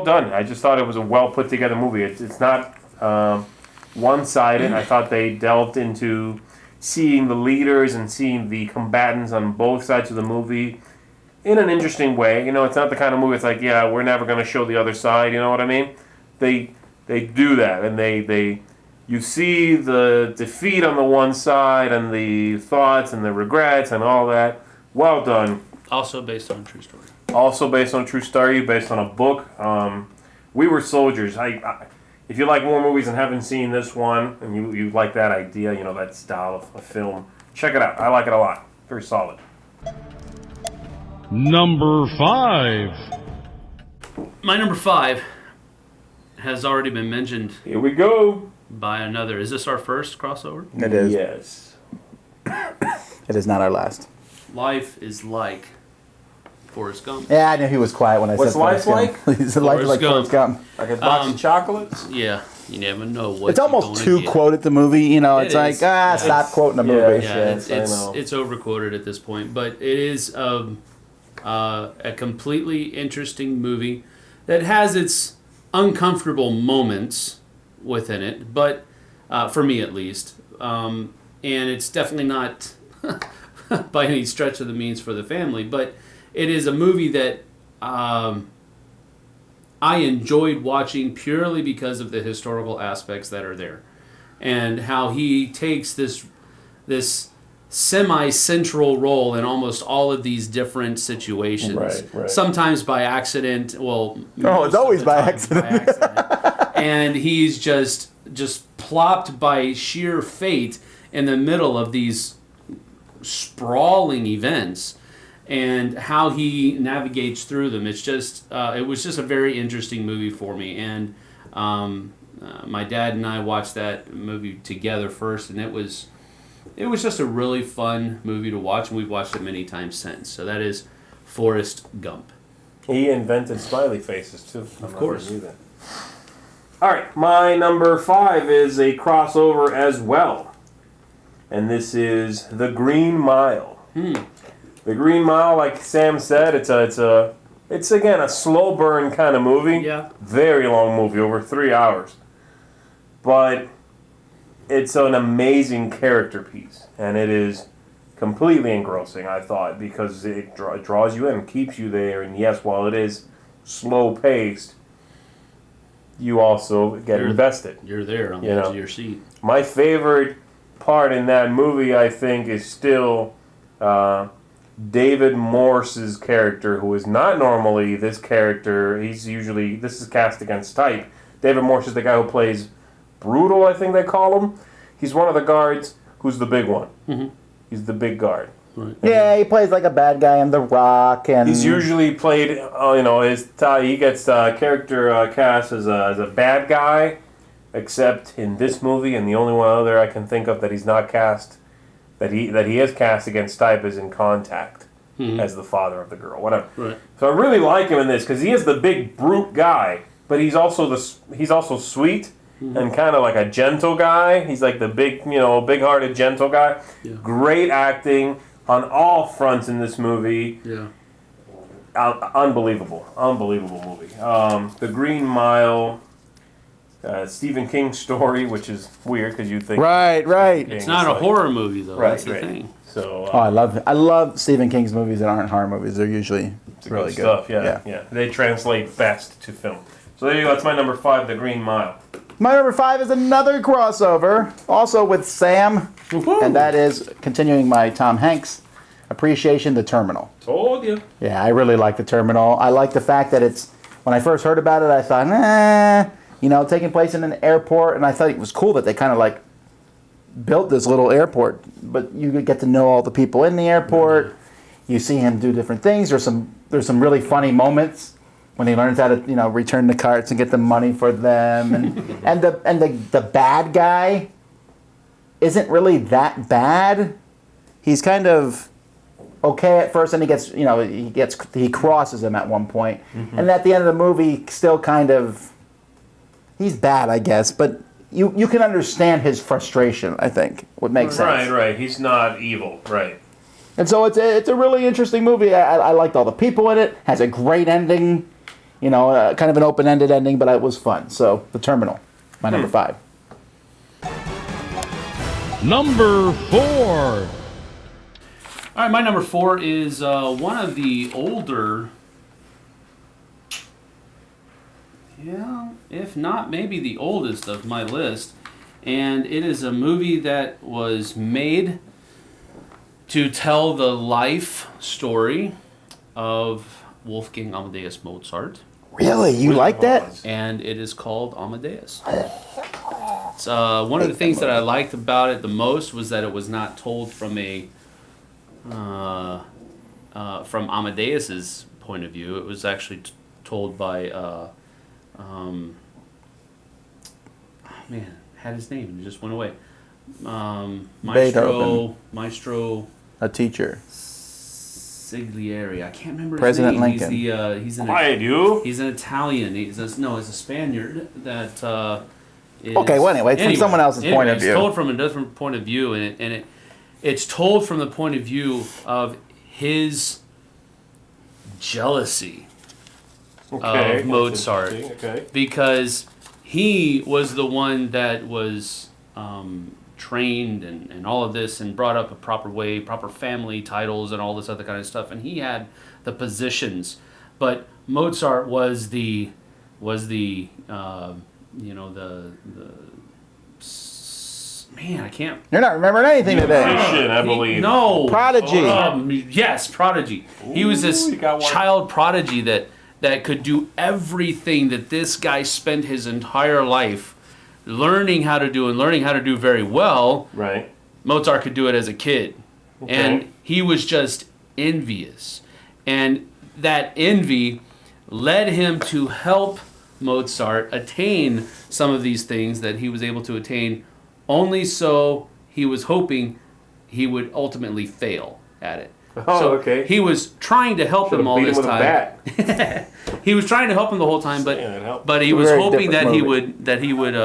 [SPEAKER 2] done. I just thought it was a well put together movie. It's not one-sided. I thought they delved into seeing the leaders and seeing the combatants on both sides of the movie in an interesting way. It's not the kind of movie it's like, yeah, we're never going to show the other side. You know what I mean? They do that, and you see the defeat on the one side and the thoughts and the regrets and all that. Well done.
[SPEAKER 3] Also based on a true story.
[SPEAKER 2] Also based on a true story, based on a book. We Were Soldiers. If you like war movies and haven't seen this one, and you like that idea, that style of film, check it out. I like it a lot. Very solid.
[SPEAKER 4] Number 5.
[SPEAKER 3] My number 5 has already been mentioned
[SPEAKER 2] Here we go.
[SPEAKER 3] by another. Is this our first crossover?
[SPEAKER 1] It is.
[SPEAKER 2] Yes.
[SPEAKER 1] It is not our last.
[SPEAKER 3] Life is like Forrest Gump.
[SPEAKER 1] Yeah, I knew he was quiet when I
[SPEAKER 2] What's
[SPEAKER 1] said
[SPEAKER 2] life
[SPEAKER 1] Forrest Gump. He's life is like
[SPEAKER 3] Forrest
[SPEAKER 1] Forrest Gump.
[SPEAKER 2] Like a box of chocolates?
[SPEAKER 3] Yeah, you never know what.
[SPEAKER 1] It's almost too quoted the movie. It's
[SPEAKER 3] It
[SPEAKER 1] like,
[SPEAKER 3] is.
[SPEAKER 1] stop quoting the movie.
[SPEAKER 3] Yeah,
[SPEAKER 2] Yes, I know.
[SPEAKER 3] it's overquoted at this point, but it is a completely interesting movie that has its uncomfortable moments within it, but for me at least, and it's definitely not by any stretch of the means for the family, but it is a movie that I enjoyed watching purely because of the historical aspects that are there, and how he takes this semi-central role in almost all of these different situations.
[SPEAKER 2] Right.
[SPEAKER 3] Sometimes by accident. Well,
[SPEAKER 1] No, it's
[SPEAKER 3] most of
[SPEAKER 1] always
[SPEAKER 3] the
[SPEAKER 1] by
[SPEAKER 3] time
[SPEAKER 1] accident.
[SPEAKER 3] and he's just plopped by sheer fate in the middle of these sprawling events and how he navigates through them. It's just it was just a very interesting movie for me, and my dad and I watched that movie together first, and it was just a really fun movie to watch, and we've watched it many times since. So that is Forrest Gump.
[SPEAKER 2] He invented smiley faces too.
[SPEAKER 3] Of course.
[SPEAKER 2] All right, my number 5 is a crossover as well, and this is The Green Mile. The Green Mile, like Sam said, it's again a slow burn kind of movie.
[SPEAKER 3] Yeah.
[SPEAKER 2] Very long movie, over 3 hours, but it's an amazing character piece, and it is completely engrossing, I thought, because it draws you in, keeps you there, and yes, while it is slow paced, you also get invested.
[SPEAKER 3] You're there on the edge of your seat.
[SPEAKER 2] My favorite part in that movie, I think, is still David Morse's character, who is not normally this character. This is cast against type. David Morse is the guy who plays Brutal, I think they call him. He's one of the guards who's the big one. Mm-hmm. He's the big guard.
[SPEAKER 3] Right.
[SPEAKER 1] Yeah, he plays like a bad guy in The Rock, and
[SPEAKER 2] He's usually played, he gets character cast as a bad guy, except in this movie, and the only one other I can think of that he's not cast, that he is cast against type is in Contact, as the father of the girl, whatever.
[SPEAKER 3] Right.
[SPEAKER 2] So I really like him in this because he is the big brute guy, but he's also sweet. And kind of like a gentle guy. He's like the big-hearted, gentle guy.
[SPEAKER 3] Yeah.
[SPEAKER 2] Great acting on all fronts in this movie.
[SPEAKER 3] Yeah.
[SPEAKER 2] Unbelievable movie. The Green Mile, Stephen King story, which is weird because you think
[SPEAKER 1] right.
[SPEAKER 3] It's not a horror movie though.
[SPEAKER 2] Right,
[SPEAKER 3] That's the
[SPEAKER 2] right.
[SPEAKER 3] thing.
[SPEAKER 2] So
[SPEAKER 1] I love Stephen King's movies that aren't horror movies. They're usually really good
[SPEAKER 2] stuff. Yeah. They translate best to film. So there you go. That's my number 5, The Green Mile.
[SPEAKER 1] My number 5 is another crossover, also with Sam, and that is continuing my Tom Hanks appreciation, The Terminal.
[SPEAKER 2] Told you.
[SPEAKER 1] Yeah, I really like The Terminal. I like the fact that it's, when I first heard about it, I thought, taking place in an airport, and I thought it was cool that they kind of like built this little airport, but you get to know all the people in the airport. Mm-hmm. You see him do different things. There's some really funny moments when he learns how to, return the carts and get the money for them, and the bad guy isn't really that bad. He's kind of okay at first, and he crosses him at one point, and at the end of the movie, still kind of, he's bad, I guess, but you can understand his frustration. I think would make sense.
[SPEAKER 2] Right. He's not evil. Right.
[SPEAKER 1] And so it's a really interesting movie. I liked all the people in it. Has a great ending. Kind of an open-ended ending, but it was fun. So, The Terminal, my number 5.
[SPEAKER 4] Number 4.
[SPEAKER 3] All right, my number 4 is one of the older, if not maybe the oldest of my list, and it is a movie that was made to tell the life story of Wolfgang Amadeus Mozart.
[SPEAKER 1] Really? You like that?
[SPEAKER 3] And it is called Amadeus. It's, one of the things that I liked about it the most was that it was not told from from Amadeus's point of view. It was actually told by had his name, it just went away. Maestro.
[SPEAKER 1] A teacher.
[SPEAKER 3] Siglieri. I can't remember
[SPEAKER 1] President
[SPEAKER 3] his name.
[SPEAKER 1] Lincoln.
[SPEAKER 3] He's an Italian. He's a Spaniard that is...
[SPEAKER 1] Okay, well anyway, it's from someone else's point of view.
[SPEAKER 3] It's told from a different point of view, and it's told from the point of view of his jealousy of Mozart.
[SPEAKER 2] Okay.
[SPEAKER 3] Because he was the one that was trained and all of this and brought up a proper way, proper family titles and all this other kind of stuff, and he had the positions, but Mozart was the man, I can't.
[SPEAKER 1] You're not remembering anything today.
[SPEAKER 2] Musician, I believe.
[SPEAKER 3] No.
[SPEAKER 1] Prodigy.
[SPEAKER 3] Yes, prodigy. He was this child prodigy that could do everything that this guy spent his entire life learning how to do and learning how to do very well.
[SPEAKER 2] Right.
[SPEAKER 3] Mozart could do it as a kid. And he was just envious. And that envy led him to help Mozart attain some of these things that he was able to attain, only so he was hoping he would ultimately fail at it.
[SPEAKER 2] Oh,
[SPEAKER 3] so
[SPEAKER 2] okay.
[SPEAKER 3] He was trying to help him all
[SPEAKER 2] beat him
[SPEAKER 3] this
[SPEAKER 2] with
[SPEAKER 3] time.
[SPEAKER 2] a bat.
[SPEAKER 3] He was trying to help him the whole time, but he was
[SPEAKER 1] Very
[SPEAKER 3] hoping that
[SPEAKER 1] different
[SPEAKER 3] he would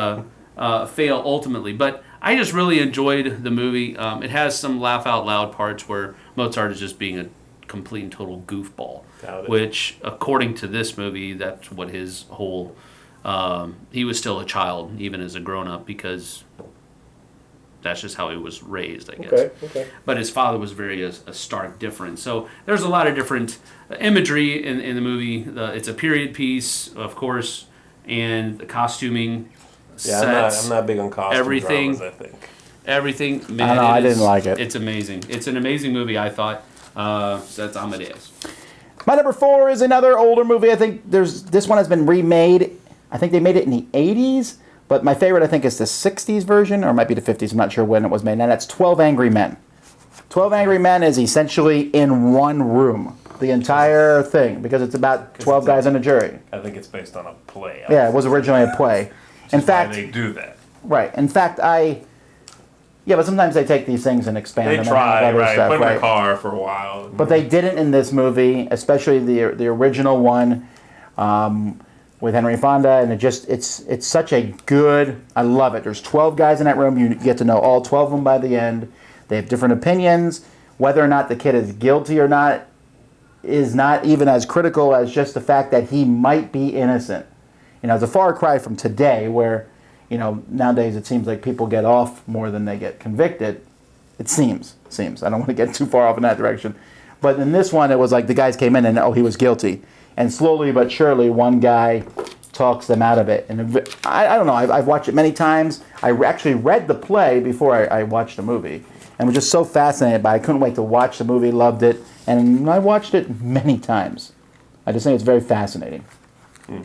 [SPEAKER 3] fail ultimately. But I just really enjoyed the movie. It has some laugh out loud parts where Mozart is just being a complete and total goofball, which, according to this movie, that's what his whole. He was still a child even as a grown up because that's just how he was raised, I guess.
[SPEAKER 2] Okay.
[SPEAKER 3] But his father was a stark difference. So there's a lot of different imagery in the movie. It's a period piece, of course, and the costuming, sets,
[SPEAKER 2] I'm not big on costume
[SPEAKER 3] everything,
[SPEAKER 2] dramas, I think.
[SPEAKER 3] everything. Man,
[SPEAKER 1] I know, I didn't like it.
[SPEAKER 3] It's amazing. It's an amazing movie, I thought. So that's Amadeus.
[SPEAKER 1] My number 4 is another older movie. I think this one has been remade. I think they made it in the 80s. But my favorite, I think, is the 60s version, or it might be the 50s. I'm not sure when it was made. And that's 12 Angry Men. 12 Angry Men is essentially in one room, the entire thing, because it's about 12 guys in a jury.
[SPEAKER 2] I think it's based on a play.
[SPEAKER 1] Yeah, it was originally a play. In fact,
[SPEAKER 2] they do that.
[SPEAKER 1] right. In fact, but sometimes they take these things and expand
[SPEAKER 2] They
[SPEAKER 1] them.
[SPEAKER 2] try,
[SPEAKER 1] and have other
[SPEAKER 2] right?
[SPEAKER 1] stuff,
[SPEAKER 2] Put 'em in
[SPEAKER 1] right?
[SPEAKER 2] a car for a while.
[SPEAKER 1] But they didn't in this movie, especially the original one. With Henry Fonda, and it's such a good. I love it. There's 12 guys in that room. You get to know all 12 of them by the end. They have different opinions. Whether or not the kid is guilty or not is not even as critical as just the fact that he might be innocent. It's a far cry from today, where nowadays it seems like people get off more than they get convicted. It seems. I don't want to get too far off in that direction, but in this one, it was like the guys came in and he was guilty. And slowly but surely, one guy talks them out of it. And I don't know. I've watched it many times. I actually read the play before I watched the movie, and was just so fascinated by it. I couldn't wait to watch the movie. Loved it, and I watched it many times. I just think it's very fascinating.
[SPEAKER 2] Yeah,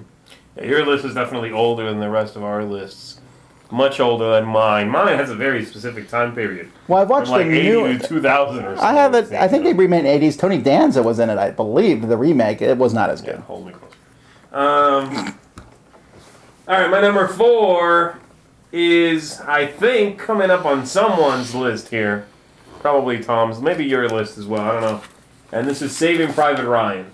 [SPEAKER 2] your list is definitely older than the rest of our lists. Much older than mine. Mine has a very specific time period.
[SPEAKER 1] Well, I've watched
[SPEAKER 2] from like
[SPEAKER 1] the
[SPEAKER 2] 80
[SPEAKER 1] new.
[SPEAKER 2] to 2000 or something.
[SPEAKER 1] I have it. I think they remade in the 80s. Tony Danza was in it, I believe. The remake. It was not as good.
[SPEAKER 2] Yeah, hold me close. All right, my number 4 is, I think, coming up on someone's list here. Probably Tom's. Maybe your list as well. I don't know. And this is Saving Private Ryan.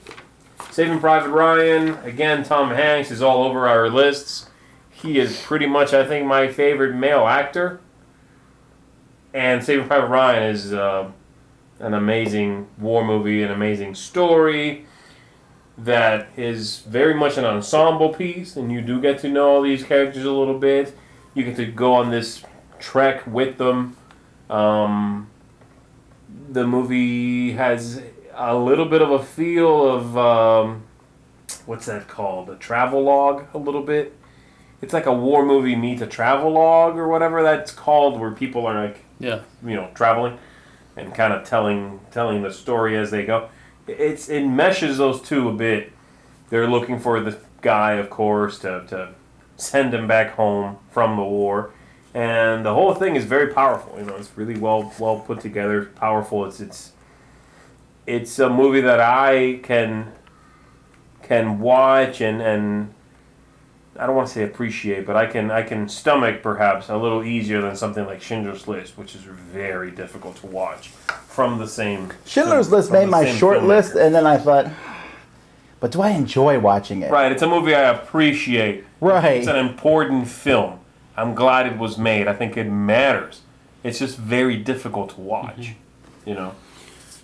[SPEAKER 2] Saving Private Ryan. Again, Tom Hanks is all over our lists. He is pretty much, I think, my favorite male actor. And Saving Private Ryan is an amazing war movie, an amazing story that is very much an ensemble piece, and you do get to know all these characters a little bit. You get to go on this trek with them. The movie has a little bit of a feel of, what's that called? A travelogue, a little bit. It's like a war movie meets a travelogue or whatever that's called, where people are like, traveling and kind of telling the story as they go. It meshes those two a bit. They're looking for the guy, of course, to send him back home from the war, and the whole thing is very powerful. It's really well put together, powerful. It's a movie that I can watch and I don't want to say appreciate, but I can stomach perhaps a little easier than something like Schindler's List, which is very difficult to watch from the same.
[SPEAKER 1] Schindler's List made my short list, and then I thought, but do I enjoy watching it?
[SPEAKER 2] Right, it's a movie I appreciate.
[SPEAKER 1] Right.
[SPEAKER 2] It's an important film. I'm glad it was made. I think it matters. It's just very difficult to watch,
[SPEAKER 1] Now,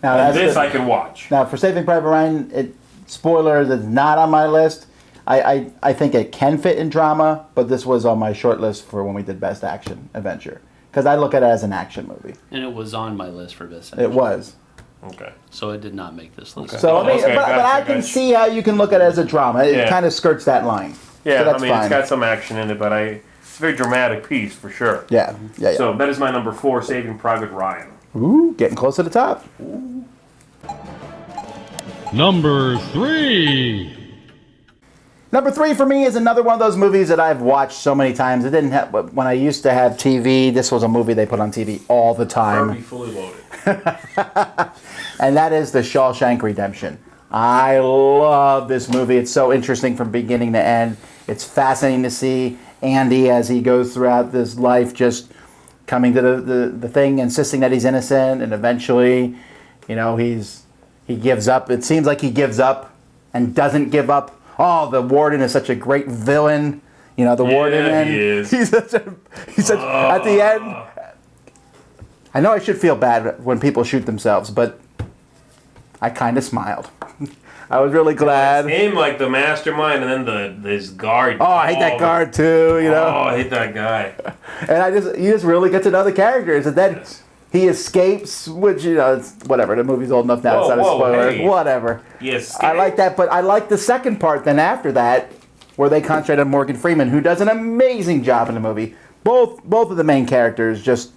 [SPEAKER 2] And this I can watch.
[SPEAKER 1] Now, for Saving Private Ryan, spoilers, it's not on my list. I think it can fit in drama, but this was on my short list for when we did Best Action Adventure. Because I look at it as an action movie.
[SPEAKER 3] And it was on my list for Best Action.
[SPEAKER 1] It was.
[SPEAKER 2] Okay.
[SPEAKER 3] So it did not make this list.
[SPEAKER 2] Okay.
[SPEAKER 1] So, but
[SPEAKER 2] Gotcha,
[SPEAKER 1] I can see how you can look at it as a drama. It kind of skirts that line.
[SPEAKER 2] Yeah,
[SPEAKER 1] so that's fine.
[SPEAKER 2] it's got some action in it, but it's a very dramatic piece for sure.
[SPEAKER 1] Yeah.
[SPEAKER 2] So that is my number 4, Saving Private Ryan.
[SPEAKER 1] Ooh, getting close to the top.
[SPEAKER 4] Number 3.
[SPEAKER 1] Number 3 for me is another one of those movies that I've watched so many times. It didn't have when I used to have TV. This was a movie they put on TV all the time.
[SPEAKER 2] Herbie Fully Loaded.
[SPEAKER 1] And that is The Shawshank Redemption. I love this movie. It's so interesting from beginning to end. It's fascinating to see Andy as he goes throughout this life, just coming to the thing, insisting that he's innocent, and eventually, he gives up. It seems like he gives up and doesn't give up. Oh, the warden is such a great villain. The warden.
[SPEAKER 2] He is.
[SPEAKER 1] He's such at the end. I know I should feel bad when people shoot themselves, but I kind of smiled. I was really glad.
[SPEAKER 2] It's him like the mastermind, and then this guard.
[SPEAKER 1] Oh, I hate that guard too.
[SPEAKER 2] Oh, I hate that guy.
[SPEAKER 1] And you just really get to know the characters, and then he escapes, which it's whatever. The movie's old enough now; it's not a spoiler.
[SPEAKER 2] Hey.
[SPEAKER 1] Whatever.
[SPEAKER 2] Yes.
[SPEAKER 1] I like that, but I like the second part. Then after that, where they concentrate on Morgan Freeman, who does an amazing job in the movie. Both of the main characters, just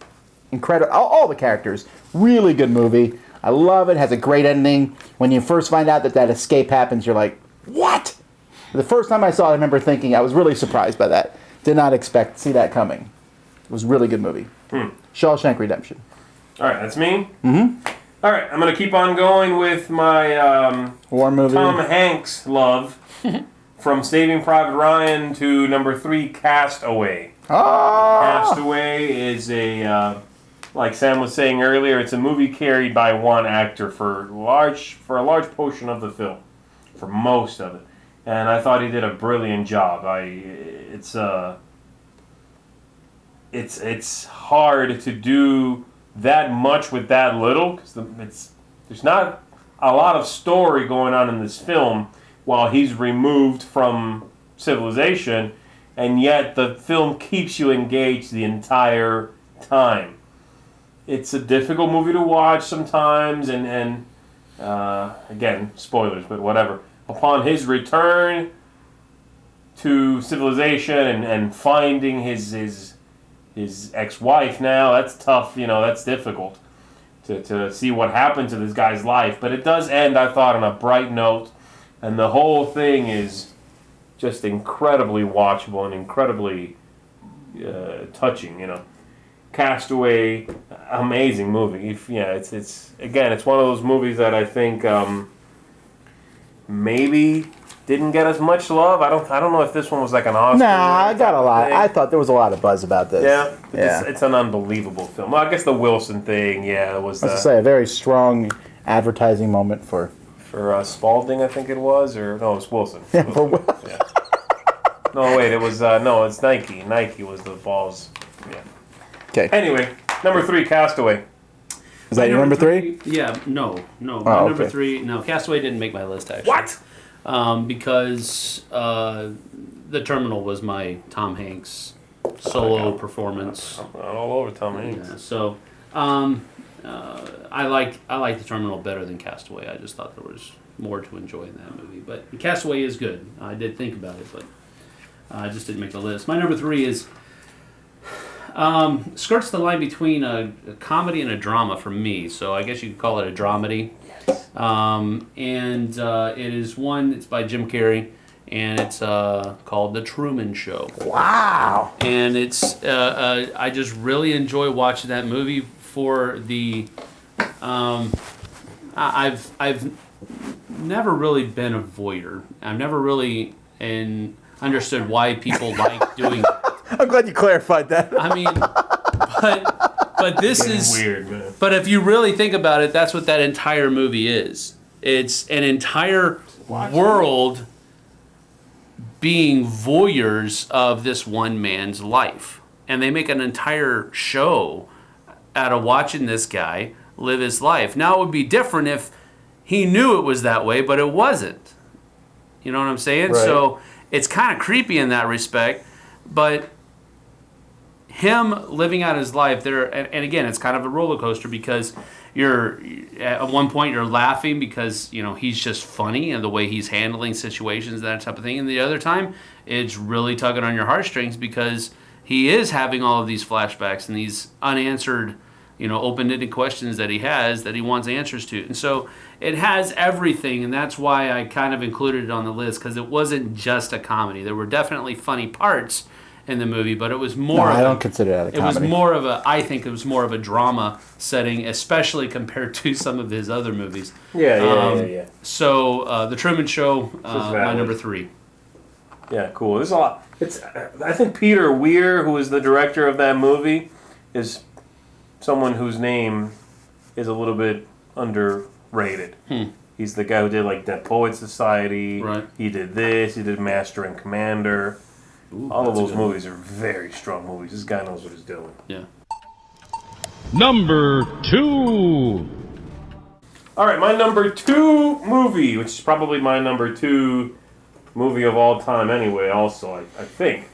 [SPEAKER 1] incredible. All the characters, really good movie. I love it. Has a great ending. When you first find out that escape happens, you're like, what? The first time I saw it, I remember thinking, I was really surprised by that. Did not expect to see that coming. It was a really good movie. Shawshank Redemption.
[SPEAKER 2] All right, that's me? Mm-hmm. All right, I'm going to keep on going with my
[SPEAKER 1] war movie.
[SPEAKER 2] Tom Hanks love. From Saving Private Ryan to number 3, Castaway.
[SPEAKER 1] Oh!
[SPEAKER 2] Castaway is like Sam was saying earlier, it's a movie carried by one actor for a large portion of the film, for most of it, and I thought he did a brilliant job. It's hard to do that much with that little, because there's not a lot of story going on in this film while he's removed from civilization, and yet the film keeps you engaged the entire time. It's a difficult movie to watch sometimes, and again, spoilers, but whatever. Upon his return to civilization and finding his ex-wife now, that's tough, that's difficult to see what happened to this guy's life. But it does end, I thought, on a bright note, and the whole thing is just incredibly watchable and incredibly touching, Castaway, amazing movie. It's one of those movies that I think maybe didn't get as much love. I don't know if this one was like an Oscar.
[SPEAKER 1] Nah, I got a lot. I thought there was a lot of buzz about this.
[SPEAKER 2] Yeah. It's an unbelievable film. Well, I guess the Wilson thing, it was.
[SPEAKER 1] I was to say a very strong advertising moment for
[SPEAKER 2] Spalding, I think it was, or no, it was Wilson.
[SPEAKER 1] Yeah,
[SPEAKER 2] yeah. No, wait, it was it's Nike. Nike was the balls. Yeah.
[SPEAKER 1] Okay.
[SPEAKER 2] Anyway, number 3, Castaway.
[SPEAKER 1] Is that your number 3?
[SPEAKER 3] Yeah, no.
[SPEAKER 1] Oh,
[SPEAKER 3] My number
[SPEAKER 1] okay.
[SPEAKER 3] 3, no. Castaway didn't make my list, actually.
[SPEAKER 2] What?
[SPEAKER 3] Because The Terminal was my Tom Hanks solo performance.
[SPEAKER 2] I'm all over Tom Hanks.
[SPEAKER 3] Yeah, so I like The Terminal better than Castaway. I just thought there was more to enjoy in that movie. But Castaway is good. I did think about it, but I just didn't make the list. My number 3 is skirts the line between a comedy and a drama for me. So I guess you could call it a dramedy. Yes. And it is one. It's by Jim Carrey, and it's called The Truman Show.
[SPEAKER 1] Wow.
[SPEAKER 3] And it's I just really enjoy watching that movie for the. I've never really been a voyeur. I've never really understood why people like doing that.
[SPEAKER 1] I'm glad you clarified that.
[SPEAKER 3] I mean, but this is
[SPEAKER 2] weird, man.
[SPEAKER 3] But if you really think about it, that's what that entire movie is. It's an entire world being voyeurs of this one man's life. And they make an entire show out of watching this guy live his life. Now, it would be different if he knew it was that way, but it wasn't. You know what I'm saying?
[SPEAKER 1] Right.
[SPEAKER 3] So it's kind of creepy in that respect. But him living out his life there, and again, it's kind of a roller coaster because you're at one point you're laughing because he's just funny and the way he's handling situations and that type of thing, and the other time it's really tugging on your heartstrings because he is having all of these flashbacks and these unanswered, open-ended questions that he has that he wants answers to, and so it has everything, and that's why I kind of included it on the list because it wasn't just a comedy. There were definitely funny parts. in the movie, but it was
[SPEAKER 1] No,
[SPEAKER 3] more.
[SPEAKER 1] I don't consider that a
[SPEAKER 3] It was
[SPEAKER 1] comedy.
[SPEAKER 3] more of a. I think it was more of a drama setting, especially compared to some of his other movies.
[SPEAKER 2] Yeah.
[SPEAKER 3] So, The Truman Show, my
[SPEAKER 2] valid.
[SPEAKER 3] number 3.
[SPEAKER 2] Yeah, cool. There's a lot. I think Peter Weir, who is the director of that movie, is someone whose name is a little bit underrated. He's the guy who did like Dead Poets Society.
[SPEAKER 3] Right.
[SPEAKER 2] He did this. He did Master and Commander.
[SPEAKER 3] Ooh,
[SPEAKER 2] All of
[SPEAKER 3] that's a
[SPEAKER 2] those
[SPEAKER 3] good
[SPEAKER 2] movies are very strong movies. This guy knows what he's doing.
[SPEAKER 3] one. Yeah.
[SPEAKER 4] Number 2.
[SPEAKER 2] All right, my number 2 movie, which is probably my number 2 movie of all time anyway, also, I think.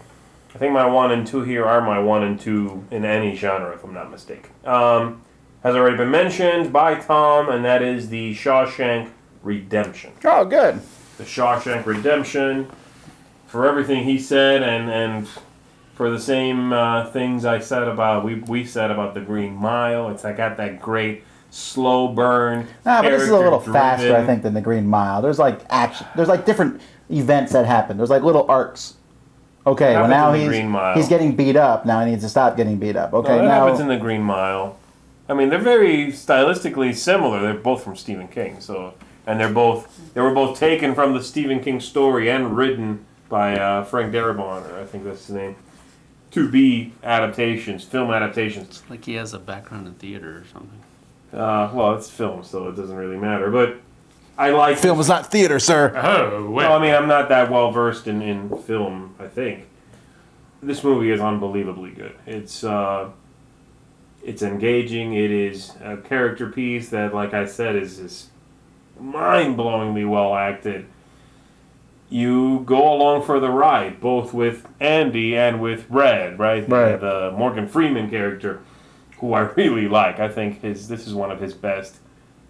[SPEAKER 2] I think my 1 and 2 here are my 1 and 2 in any genre, if I'm not mistaken. Has already been mentioned by Tom, and that is The Shawshank Redemption.
[SPEAKER 1] Oh, good.
[SPEAKER 2] The Shawshank Redemption, for everything he said, and for the same things I said about, we said about The Green Mile. It's got that great slow burn.
[SPEAKER 1] But this is a little
[SPEAKER 2] character-driven-
[SPEAKER 1] faster, I think, than the Green Mile. There's like action. There's like different events that happen. There's like little arcs. Okay, well
[SPEAKER 2] Happens
[SPEAKER 1] now
[SPEAKER 2] in the Green Mile.
[SPEAKER 1] he's getting beat up. Now he needs to stop getting beat up. Okay,
[SPEAKER 2] No, that
[SPEAKER 1] now
[SPEAKER 2] happens in The Green Mile. I mean, they're very stylistically similar. They're both from Stephen King, and they were both taken from the Stephen King story and written by Frank Darabont, or I think that's his name. To be adaptations, film adaptations.
[SPEAKER 3] Like he has a background in theater or something.
[SPEAKER 2] Well, it's film, so it doesn't really matter. But I like
[SPEAKER 1] film is not theater, sir.
[SPEAKER 3] Oh,
[SPEAKER 2] Well, I mean, I'm not that well versed in film. I think this movie is unbelievably good. It's engaging. It is a character piece that, like I said, is mind-blowingly well acted. You go along for the ride, both with Andy and with Red, right?
[SPEAKER 1] Right.
[SPEAKER 2] The Morgan Freeman character, who I really like. I think this is one of his best.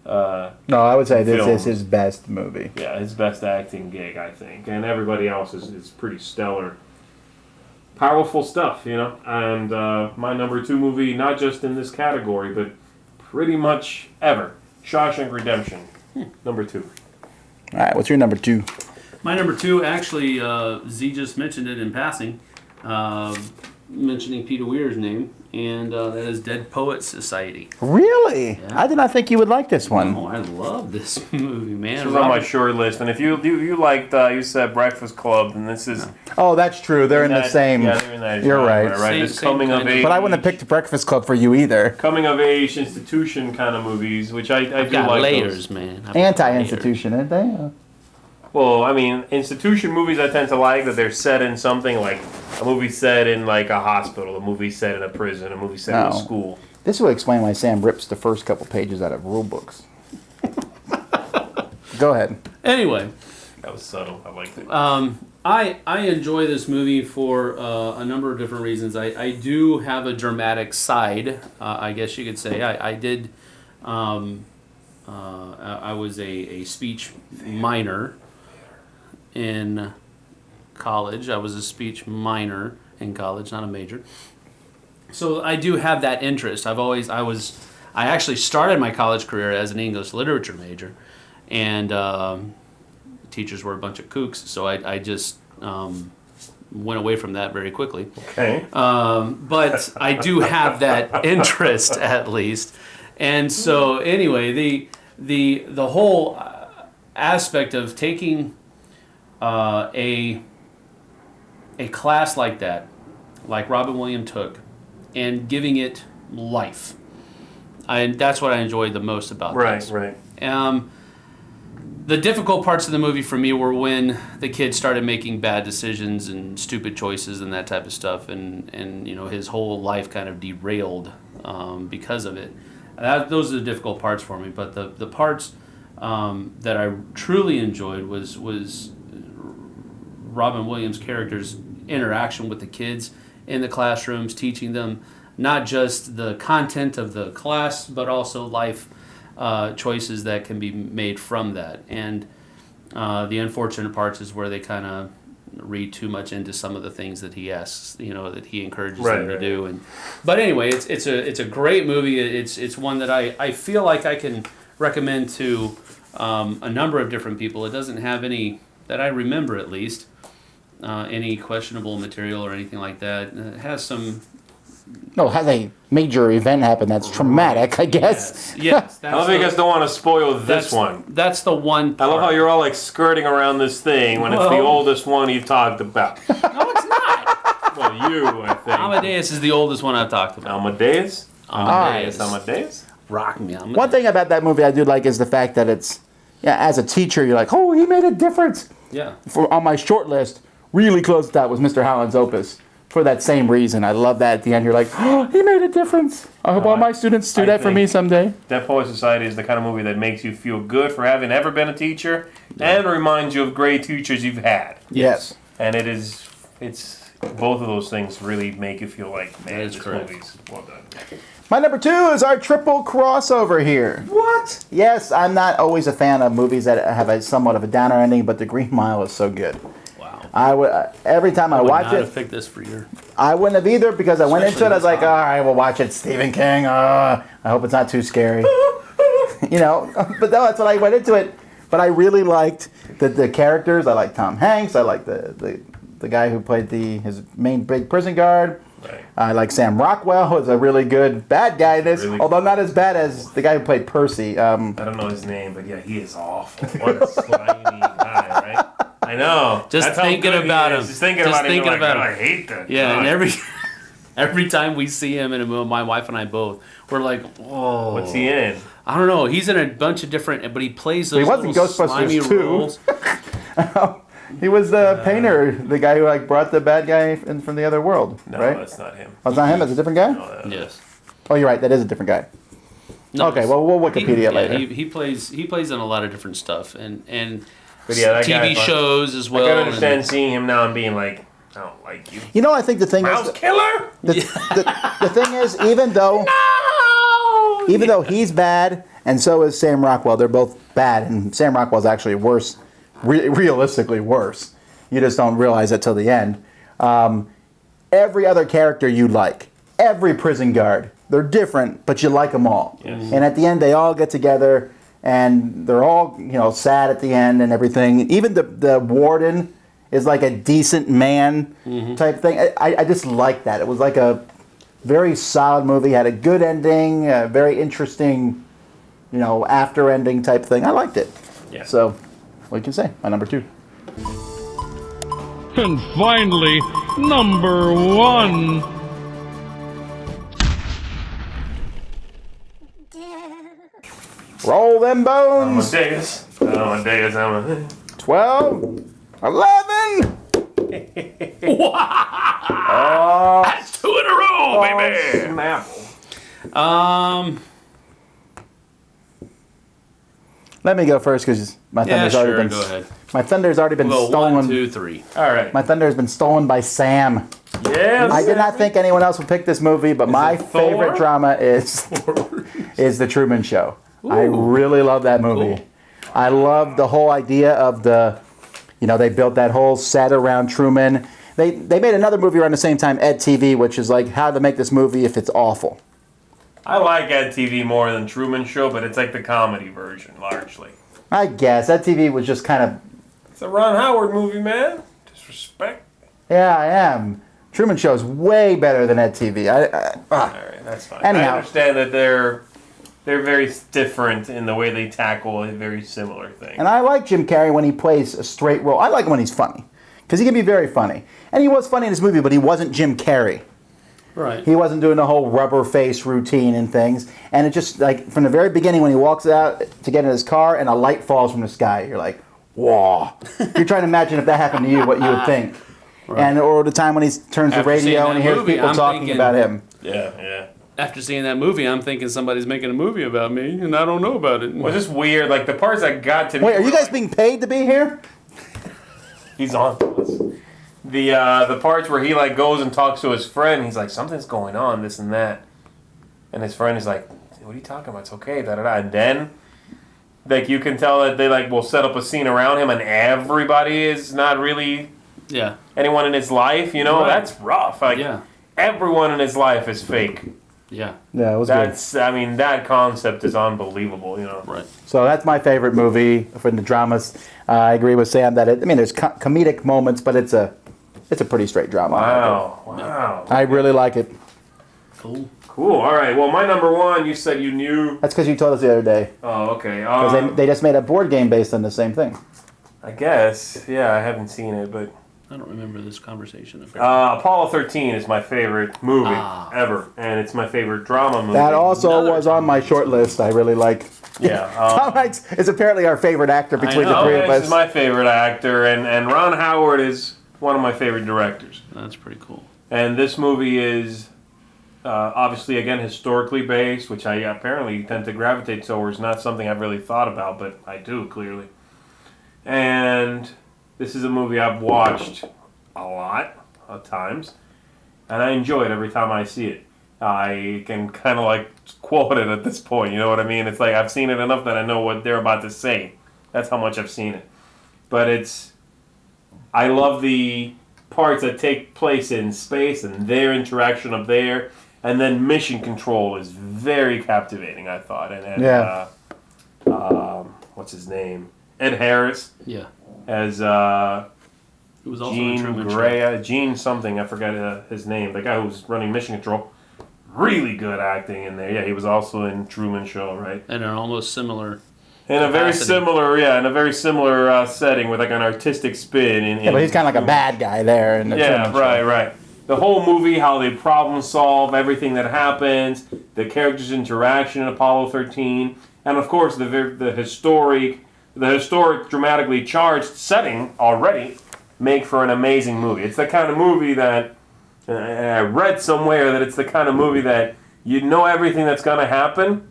[SPEAKER 1] No, I would say this
[SPEAKER 2] Films.
[SPEAKER 1] is his best movie.
[SPEAKER 2] Yeah, his best acting gig, I think. And everybody else is pretty stellar. Powerful stuff, And my number 2 movie, not just in this category, but pretty much ever. Shawshank Redemption. Number 2.
[SPEAKER 1] All right, what's your number 2?
[SPEAKER 3] My number 2, actually, Z just mentioned it in passing, mentioning Peter Weir's name, and that is Dead Poets Society.
[SPEAKER 1] Really?
[SPEAKER 3] Yeah.
[SPEAKER 1] I did not think you would like this one.
[SPEAKER 3] Oh, I love this movie, man.
[SPEAKER 2] This was on my short list. And if you liked, you said Breakfast Club, then this is...
[SPEAKER 1] Oh, that's true. They're in the same.
[SPEAKER 2] Yeah, they're in that
[SPEAKER 1] You're
[SPEAKER 2] genre,
[SPEAKER 1] right.
[SPEAKER 3] Same-
[SPEAKER 2] This
[SPEAKER 3] same
[SPEAKER 2] coming of
[SPEAKER 3] kind of-
[SPEAKER 2] age...
[SPEAKER 1] But I wouldn't have picked Breakfast Club for you either.
[SPEAKER 2] Coming of age institution kind of movies, which I
[SPEAKER 3] I've
[SPEAKER 2] do
[SPEAKER 3] got
[SPEAKER 2] like
[SPEAKER 3] layers,
[SPEAKER 2] those.
[SPEAKER 3] man. I've got
[SPEAKER 1] Anti-institution, aren't they?
[SPEAKER 2] Well, I mean, institution movies I tend to like that they're set in something like a movie set in like a hospital, a movie set in a prison, a movie set in a
[SPEAKER 1] No.
[SPEAKER 2] school.
[SPEAKER 1] This would explain why Sam rips the first couple pages out of rule books. Go ahead.
[SPEAKER 3] Anyway,
[SPEAKER 2] That was subtle. I liked it.
[SPEAKER 3] I enjoy this movie for a number of different reasons. I do have a dramatic side, I guess you could say. I did. I was a speech minor in college. I was a speech minor in college, not a major. So I do have that interest. I actually started my college career as an English literature major, and teachers were a bunch of kooks, so I just went away from that very quickly.
[SPEAKER 2] Okay.
[SPEAKER 3] But I do have that interest at least, and so anyway, the whole aspect of taking a class like that, like Robin Williams took, and giving it life, that's what I enjoyed the most about this.
[SPEAKER 2] Right.
[SPEAKER 3] The difficult parts of the movie for me were when the kid started making bad decisions and stupid choices and that type of stuff, and his whole life kind of derailed because of it. Those are the difficult parts for me. But the parts that I truly enjoyed was Robin Williams' character's interaction with the kids in the classrooms, teaching them not just the content of the class, but also life choices that can be made from that. And the unfortunate parts is where they kind of read too much into some of the things that he asks, that he encourages them to do. But anyway, it's a great movie. It's one that I feel like I can recommend to a number of different people. It doesn't have any, that I remember at least, any questionable material or anything like that. It has some.
[SPEAKER 1] No, has a major event happen that's traumatic, I guess.
[SPEAKER 3] Yes.
[SPEAKER 2] I love you guys don't want to spoil this one.
[SPEAKER 3] That's the one part.
[SPEAKER 2] I love how you're all like skirting around this thing when it's the oldest one you've talked about.
[SPEAKER 3] No, it's not.
[SPEAKER 2] Well, you, I think.
[SPEAKER 3] Amadeus is the oldest one I've talked about.
[SPEAKER 2] Amadeus?
[SPEAKER 3] Amadeus.
[SPEAKER 2] Amadeus?
[SPEAKER 3] Rock me, Amadeus.
[SPEAKER 1] One thing about that movie I do like is the fact that it's, as a teacher, you're like, oh, he made a difference.
[SPEAKER 3] Yeah.
[SPEAKER 1] On my short list, really close to that was Mr. Holland's Opus. For that same reason. I love that at the end. You're like, oh, he made a difference. I hope all my students do that for me someday.
[SPEAKER 2] Dead Poet Society is the kind of movie that makes you feel good for having ever been a teacher and reminds you of great teachers you've had.
[SPEAKER 1] Yes.
[SPEAKER 2] And it's both of those things really make you feel like, man, this movie's well done.
[SPEAKER 1] My number 2 is our triple crossover here.
[SPEAKER 2] What?
[SPEAKER 1] Yes, I'm not always a fan of movies that have a somewhat of a downer ending, but The Green Mile is so good. I would every time I watch it.
[SPEAKER 3] Have picked this for your.
[SPEAKER 1] I wouldn't have either because I went into it. I was like, all right, we'll watch it. Stephen King. I hope it's not too scary. But no, that's what I went into it. But I really liked the characters. I liked Tom Hanks. I liked the guy who played his main big prison guard.
[SPEAKER 2] Right.
[SPEAKER 1] I like Sam Rockwell, who's a really good bad guy in this, although not as bad as the guy who played Percy.
[SPEAKER 2] I don't know his name, but yeah, he is awful. What a slimy guy, right? I know.
[SPEAKER 3] Just thinking about him.
[SPEAKER 2] Just thinking about him. I hate that.
[SPEAKER 3] Yeah, and every time we see him, and my wife and I both, we're like, oh.
[SPEAKER 2] What's he in?
[SPEAKER 3] I don't know. He's in a bunch of different, but he plays those
[SPEAKER 1] wasn't
[SPEAKER 3] little
[SPEAKER 1] Ghostbusters
[SPEAKER 3] slimy
[SPEAKER 1] 2.
[SPEAKER 3] roles.
[SPEAKER 1] He was the painter, the guy who brought the bad guy in from the other world,
[SPEAKER 2] No,
[SPEAKER 1] right?
[SPEAKER 2] that's not him.
[SPEAKER 1] Oh, it's not him. It's a different guy.
[SPEAKER 2] No,
[SPEAKER 3] Yes.
[SPEAKER 1] Oh, you're right. That is a different guy.
[SPEAKER 3] No,
[SPEAKER 1] Okay, well, we'll Wikipedia later.
[SPEAKER 3] He plays in a lot of different stuff and
[SPEAKER 2] But yeah, that
[SPEAKER 3] TV
[SPEAKER 2] guy,
[SPEAKER 3] shows as well.
[SPEAKER 2] I can understand seeing him now and being like, I don't like you.
[SPEAKER 1] You know, I think the thing
[SPEAKER 2] Mouse
[SPEAKER 1] is,
[SPEAKER 2] killer?
[SPEAKER 1] the thing is, even though he's bad and so is Sam Rockwell, they're both bad, and Sam Rockwell's actually worse, realistically worse. You just don't realize it till the end. Every other character you like, every prison guard, they're different, but you like them all.
[SPEAKER 2] Yes.
[SPEAKER 1] And at the end, they all get together, and they're all sad at the end and everything. Even the warden is like a decent man type thing. I just like that. It was like a very solid movie. Had a good ending, a very interesting, after ending type thing. I liked it.
[SPEAKER 2] Yeah.
[SPEAKER 1] So, what can you say? My number 2.
[SPEAKER 4] And finally, number 1.
[SPEAKER 1] Roll them bones.
[SPEAKER 2] Amadeus.
[SPEAKER 1] 12, 11.
[SPEAKER 3] Wow! That's 2 in a row, baby.
[SPEAKER 2] Snap.
[SPEAKER 1] Let me go first because my thunder's already been.
[SPEAKER 3] Go ahead.
[SPEAKER 1] My thunder's already been
[SPEAKER 3] Well,
[SPEAKER 1] stolen.
[SPEAKER 3] 1, 2, 3.
[SPEAKER 2] All right.
[SPEAKER 1] My thunder has been stolen by Sam.
[SPEAKER 2] Yes.
[SPEAKER 1] I did not think anyone else would pick this movie, but my
[SPEAKER 2] it Thor?
[SPEAKER 1] favorite drama is The Truman Show. I really love that movie.
[SPEAKER 3] Cool.
[SPEAKER 1] I love the whole idea of they built that whole set around Truman. They made another movie around the same time, Ed TV, which is like how to make this movie if it's awful.
[SPEAKER 2] I like Ed TV more than Truman Show, but it's like the comedy version, largely.
[SPEAKER 1] I guess Ed TV was just kind of.
[SPEAKER 2] It's a Ron Howard movie, man. Disrespect.
[SPEAKER 1] Yeah, I am. Truman Show is way better than Ed TV.
[SPEAKER 2] All right, that's fine.
[SPEAKER 1] Anyhow.
[SPEAKER 2] I understand that they're very different in the way they tackle a very similar thing.
[SPEAKER 1] And I like Jim Carrey when he plays a straight role. I like him when he's funny. Because he can be very funny. And he was funny in this movie, but he wasn't Jim Carrey.
[SPEAKER 3] Right.
[SPEAKER 1] He wasn't doing the whole rubber face routine and things. And it just, like, from the very beginning when he walks out to get in his car and a light falls from the sky, you're like, whoa. You're trying to imagine if that happened to you, what you would think. Right. And or the time when he turns the radio and he hears people talking about him.
[SPEAKER 2] Yeah.
[SPEAKER 3] After seeing that movie, I'm thinking somebody's making a movie about me, and I don't know about it.
[SPEAKER 2] Well, it's just weird. Like, the parts that got to me.
[SPEAKER 1] Wait, are you guys being paid to be here?
[SPEAKER 2] He's on to us. The parts where he like goes and talks to his friend, he's like, something's going on, this and that, and his friend is like, what are you talking about? It's okay, da da da. And then, like, you can tell that they like will set up a scene around him, and everybody is not really anyone in his life. Right. That's rough. Like, everyone in his life is fake.
[SPEAKER 3] Yeah,
[SPEAKER 1] it was
[SPEAKER 2] good. I mean, that concept is unbelievable.
[SPEAKER 3] Right.
[SPEAKER 1] So that's my favorite movie from the dramas. I agree with Sam that there's comedic moments, but it's a It's a pretty straight drama.
[SPEAKER 2] Wow.
[SPEAKER 1] I really like it.
[SPEAKER 3] Cool.
[SPEAKER 2] Cool. All right. Well, my number one, you said you knew.
[SPEAKER 1] That's because you told us the other day.
[SPEAKER 2] Oh, okay.
[SPEAKER 1] Because they just made a board game based on the same thing.
[SPEAKER 2] I guess. Yeah, I haven't seen it, but
[SPEAKER 3] I don't remember this conversation.
[SPEAKER 2] Apollo 13 is my favorite movie ever, and it's my favorite drama movie.
[SPEAKER 1] That also was on my short list. I really like.
[SPEAKER 2] Yeah.
[SPEAKER 1] Tom Hanks is apparently our favorite actor between the three of
[SPEAKER 2] Hanks
[SPEAKER 1] us.
[SPEAKER 2] is my favorite actor, and Ron Howard is one of my favorite directors.
[SPEAKER 3] That's pretty cool.
[SPEAKER 2] And this movie is obviously, again, historically based, which I apparently tend to gravitate towards. Not something I've really thought about, but I do, clearly. And this is a movie I've watched a lot of times, and I enjoy it every time I see it. I can kind of like quote it at this point, you know what I mean? It's like I've seen it enough that I know what they're about to say. That's how much I've seen it. But I love the parts that take place in space and their interaction up there, and then mission control is very captivating, I thought. And
[SPEAKER 1] Yeah.
[SPEAKER 2] What's his name? Ed Harris.
[SPEAKER 3] Yeah.
[SPEAKER 2] As
[SPEAKER 3] It was also in
[SPEAKER 2] Gene
[SPEAKER 3] Truman Show.
[SPEAKER 2] Gray, Gene something, I forgot his name. The guy who was running mission control. Really good acting in there. Yeah, he was also in Truman Show, right?
[SPEAKER 3] And an almost similar.
[SPEAKER 2] In a very
[SPEAKER 3] capacity.
[SPEAKER 2] similar setting with like an artistic spin.
[SPEAKER 1] Yeah, but he's kind of like a bad guy there. In the Truman Show.
[SPEAKER 2] Right. The whole movie, how they problem solve everything that happens, the characters' interaction in Apollo 13, and of course the historic, dramatically charged setting already make for an amazing movie. It's the kind of movie that I read somewhere that it's the kind of movie that you know everything that's going to happen,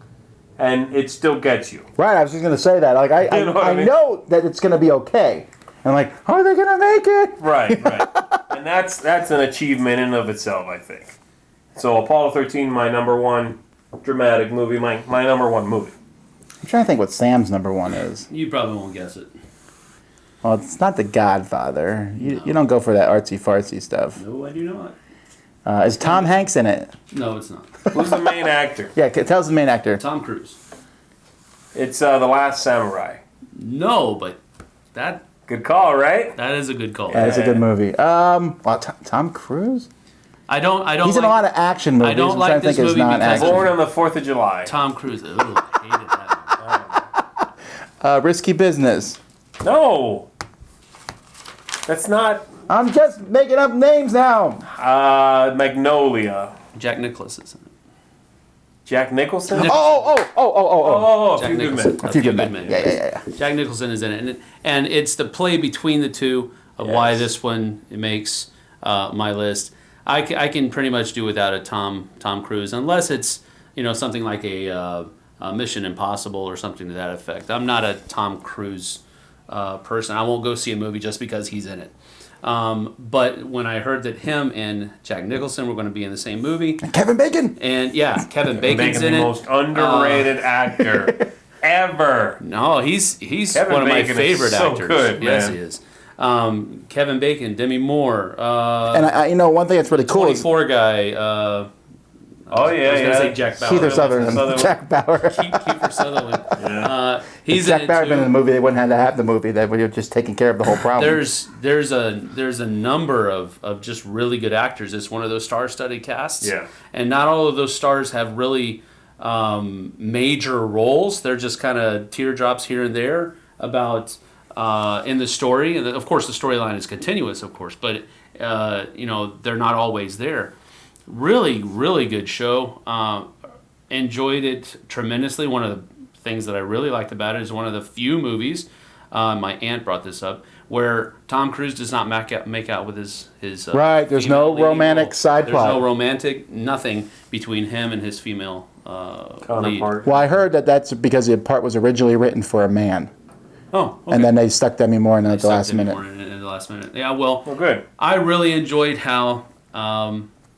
[SPEAKER 2] and it still gets you.
[SPEAKER 1] Right, I was just going to say that. Like I know that it's going to be okay. And I'm like, are they going to make it?
[SPEAKER 2] Right. And that's an achievement in and of itself, I think. So Apollo 13, my number one dramatic movie, my number one movie.
[SPEAKER 1] I'm trying to think what Sam's number one is.
[SPEAKER 3] You probably won't guess it.
[SPEAKER 1] Well, it's not The Godfather. You don't go for that artsy-fartsy stuff.
[SPEAKER 3] No, I do not.
[SPEAKER 1] Is Tom Hanks in it?
[SPEAKER 3] No, it's not.
[SPEAKER 2] Who's the main actor?
[SPEAKER 1] Yeah, tell us the main actor.
[SPEAKER 3] Tom Cruise.
[SPEAKER 2] It's The Last Samurai.
[SPEAKER 3] No, but that
[SPEAKER 2] Good call, right?
[SPEAKER 3] is a good call.
[SPEAKER 1] Yeah, it's a good movie. Well, Tom Cruise?
[SPEAKER 3] I don't.
[SPEAKER 1] He's in a lot of action movies.
[SPEAKER 3] I don't
[SPEAKER 1] I'm
[SPEAKER 3] like
[SPEAKER 1] trying to
[SPEAKER 3] this
[SPEAKER 1] think of his
[SPEAKER 3] movie because
[SPEAKER 1] non-action.
[SPEAKER 2] Born on the 4th of July.
[SPEAKER 3] Tom Cruise. Ooh, I hated that.
[SPEAKER 1] Risky Business.
[SPEAKER 2] No. That's not
[SPEAKER 1] I'm just making up names now.
[SPEAKER 2] Magnolia.
[SPEAKER 3] Jack Nicklaus is in it.
[SPEAKER 2] Jack Nicholson?
[SPEAKER 1] Oh.
[SPEAKER 3] Jack
[SPEAKER 2] Few Good
[SPEAKER 3] Nicholson.
[SPEAKER 2] Men.
[SPEAKER 1] A Few Good Men. Yeah.
[SPEAKER 3] Jack Nicholson is in it, and it's the play between the two of why this one makes my list. I can pretty much do without a Tom Cruise, unless it's something like a Mission Impossible or something to that effect. I'm not a Tom Cruise person. I won't go see a movie just because he's in it. But when I heard that him and Jack Nicholson were going to be in the same movie,
[SPEAKER 1] Kevin Bacon.
[SPEAKER 3] and Kevin Bacon's in
[SPEAKER 2] the
[SPEAKER 3] it.
[SPEAKER 2] most underrated actor ever.
[SPEAKER 3] No, he's
[SPEAKER 2] Kevin
[SPEAKER 3] one of my
[SPEAKER 2] Bacon is
[SPEAKER 3] favorite
[SPEAKER 2] so
[SPEAKER 3] actors.
[SPEAKER 2] good,
[SPEAKER 3] Yes,
[SPEAKER 2] man.
[SPEAKER 3] he is. Kevin Bacon, Demi Moore,
[SPEAKER 1] And one thing that's really cool is
[SPEAKER 3] 24 guy.
[SPEAKER 2] Oh, yeah,
[SPEAKER 3] I was gonna say Jack Bauer.
[SPEAKER 1] Keith Sutherland. Jack Bauer.
[SPEAKER 3] Kiefer Sutherland. He's
[SPEAKER 1] Jack
[SPEAKER 3] in
[SPEAKER 1] Bauer
[SPEAKER 3] it
[SPEAKER 1] been in the
[SPEAKER 3] too.
[SPEAKER 1] movie, they wouldn't have to have the movie. They would have just taken care of the whole problem.
[SPEAKER 3] There's a number of just really good actors. It's one of those star-studded casts.
[SPEAKER 2] Yeah.
[SPEAKER 3] And not all of those stars have really major roles. They're just kind of teardrops here and there about in the story. And of course, the storyline is continuous, of course, but they're not always there. Really, really good show. Enjoyed it tremendously. One of the things that I really liked about it is one of the few movies, my aunt brought this up, where Tom Cruise does not make out with his
[SPEAKER 1] right. There's
[SPEAKER 3] female
[SPEAKER 1] no
[SPEAKER 3] lead.
[SPEAKER 1] romantic side
[SPEAKER 3] There's
[SPEAKER 1] plot.
[SPEAKER 3] no romantic, nothing between him and his female lead.
[SPEAKER 2] Counterpart.
[SPEAKER 1] Well, I heard that's because the part was originally written for a man,
[SPEAKER 3] Oh, okay.
[SPEAKER 1] and then they stuck Demi Moore in at the last
[SPEAKER 3] Demi
[SPEAKER 1] minute.
[SPEAKER 3] Moore in the last minute. Yeah, well,
[SPEAKER 2] Good.
[SPEAKER 3] I really enjoyed how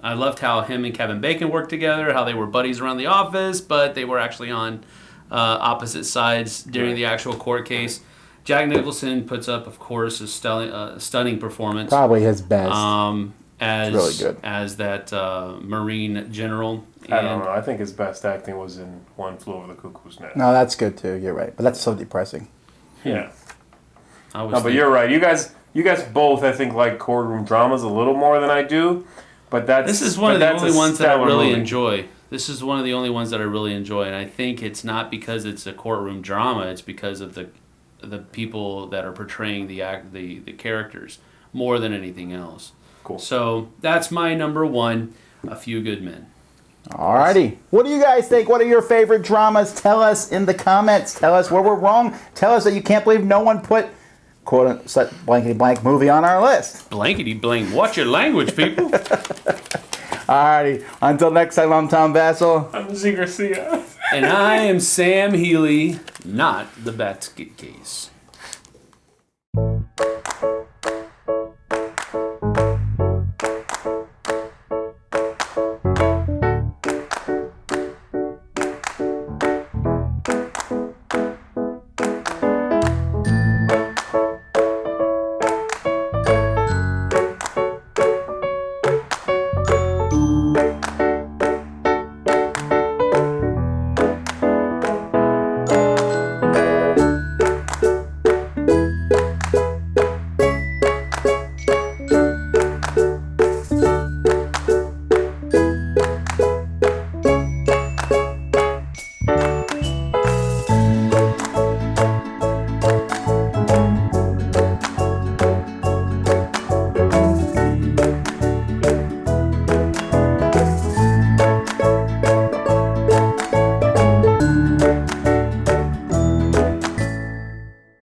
[SPEAKER 3] I loved how him and Kevin Bacon worked together, how they were buddies around the office, but they were actually on opposite sides during the actual court case. Jack Nicholson puts up, of course, a stunning performance.
[SPEAKER 1] Probably his best.
[SPEAKER 3] As
[SPEAKER 1] really good.
[SPEAKER 3] as that Marine general.
[SPEAKER 2] I don't know. I think his best acting was in One Flew Over the Cuckoo's Nest.
[SPEAKER 1] No, that's good too. You're right, but that's so depressing.
[SPEAKER 2] Yeah.
[SPEAKER 3] I was
[SPEAKER 2] No, but
[SPEAKER 3] thinking-
[SPEAKER 2] you're right. You guys You guys both, I think, like courtroom dramas a little more than I do, but
[SPEAKER 3] This is one of the only ones that I really
[SPEAKER 2] movie.
[SPEAKER 3] enjoy. This is one of the only ones that I really enjoy, and I think it's not because it's a courtroom drama. It's because of the people that are portraying the characters more than anything else.
[SPEAKER 2] Cool.
[SPEAKER 3] So that's my number one. A Few Good Men.
[SPEAKER 1] Alrighty. What do you guys think? What are your favorite dramas? Tell us in the comments. Tell us where we're wrong. Tell us that you can't believe no one put quote blankety blank movie on our list.
[SPEAKER 3] Blankety blank. Watch your language, people.
[SPEAKER 1] Alrighty. Until next time, I'm Tom Vasel.
[SPEAKER 2] I'm Zee Garcia.
[SPEAKER 3] And I am Sam Healey, not the Basket Case.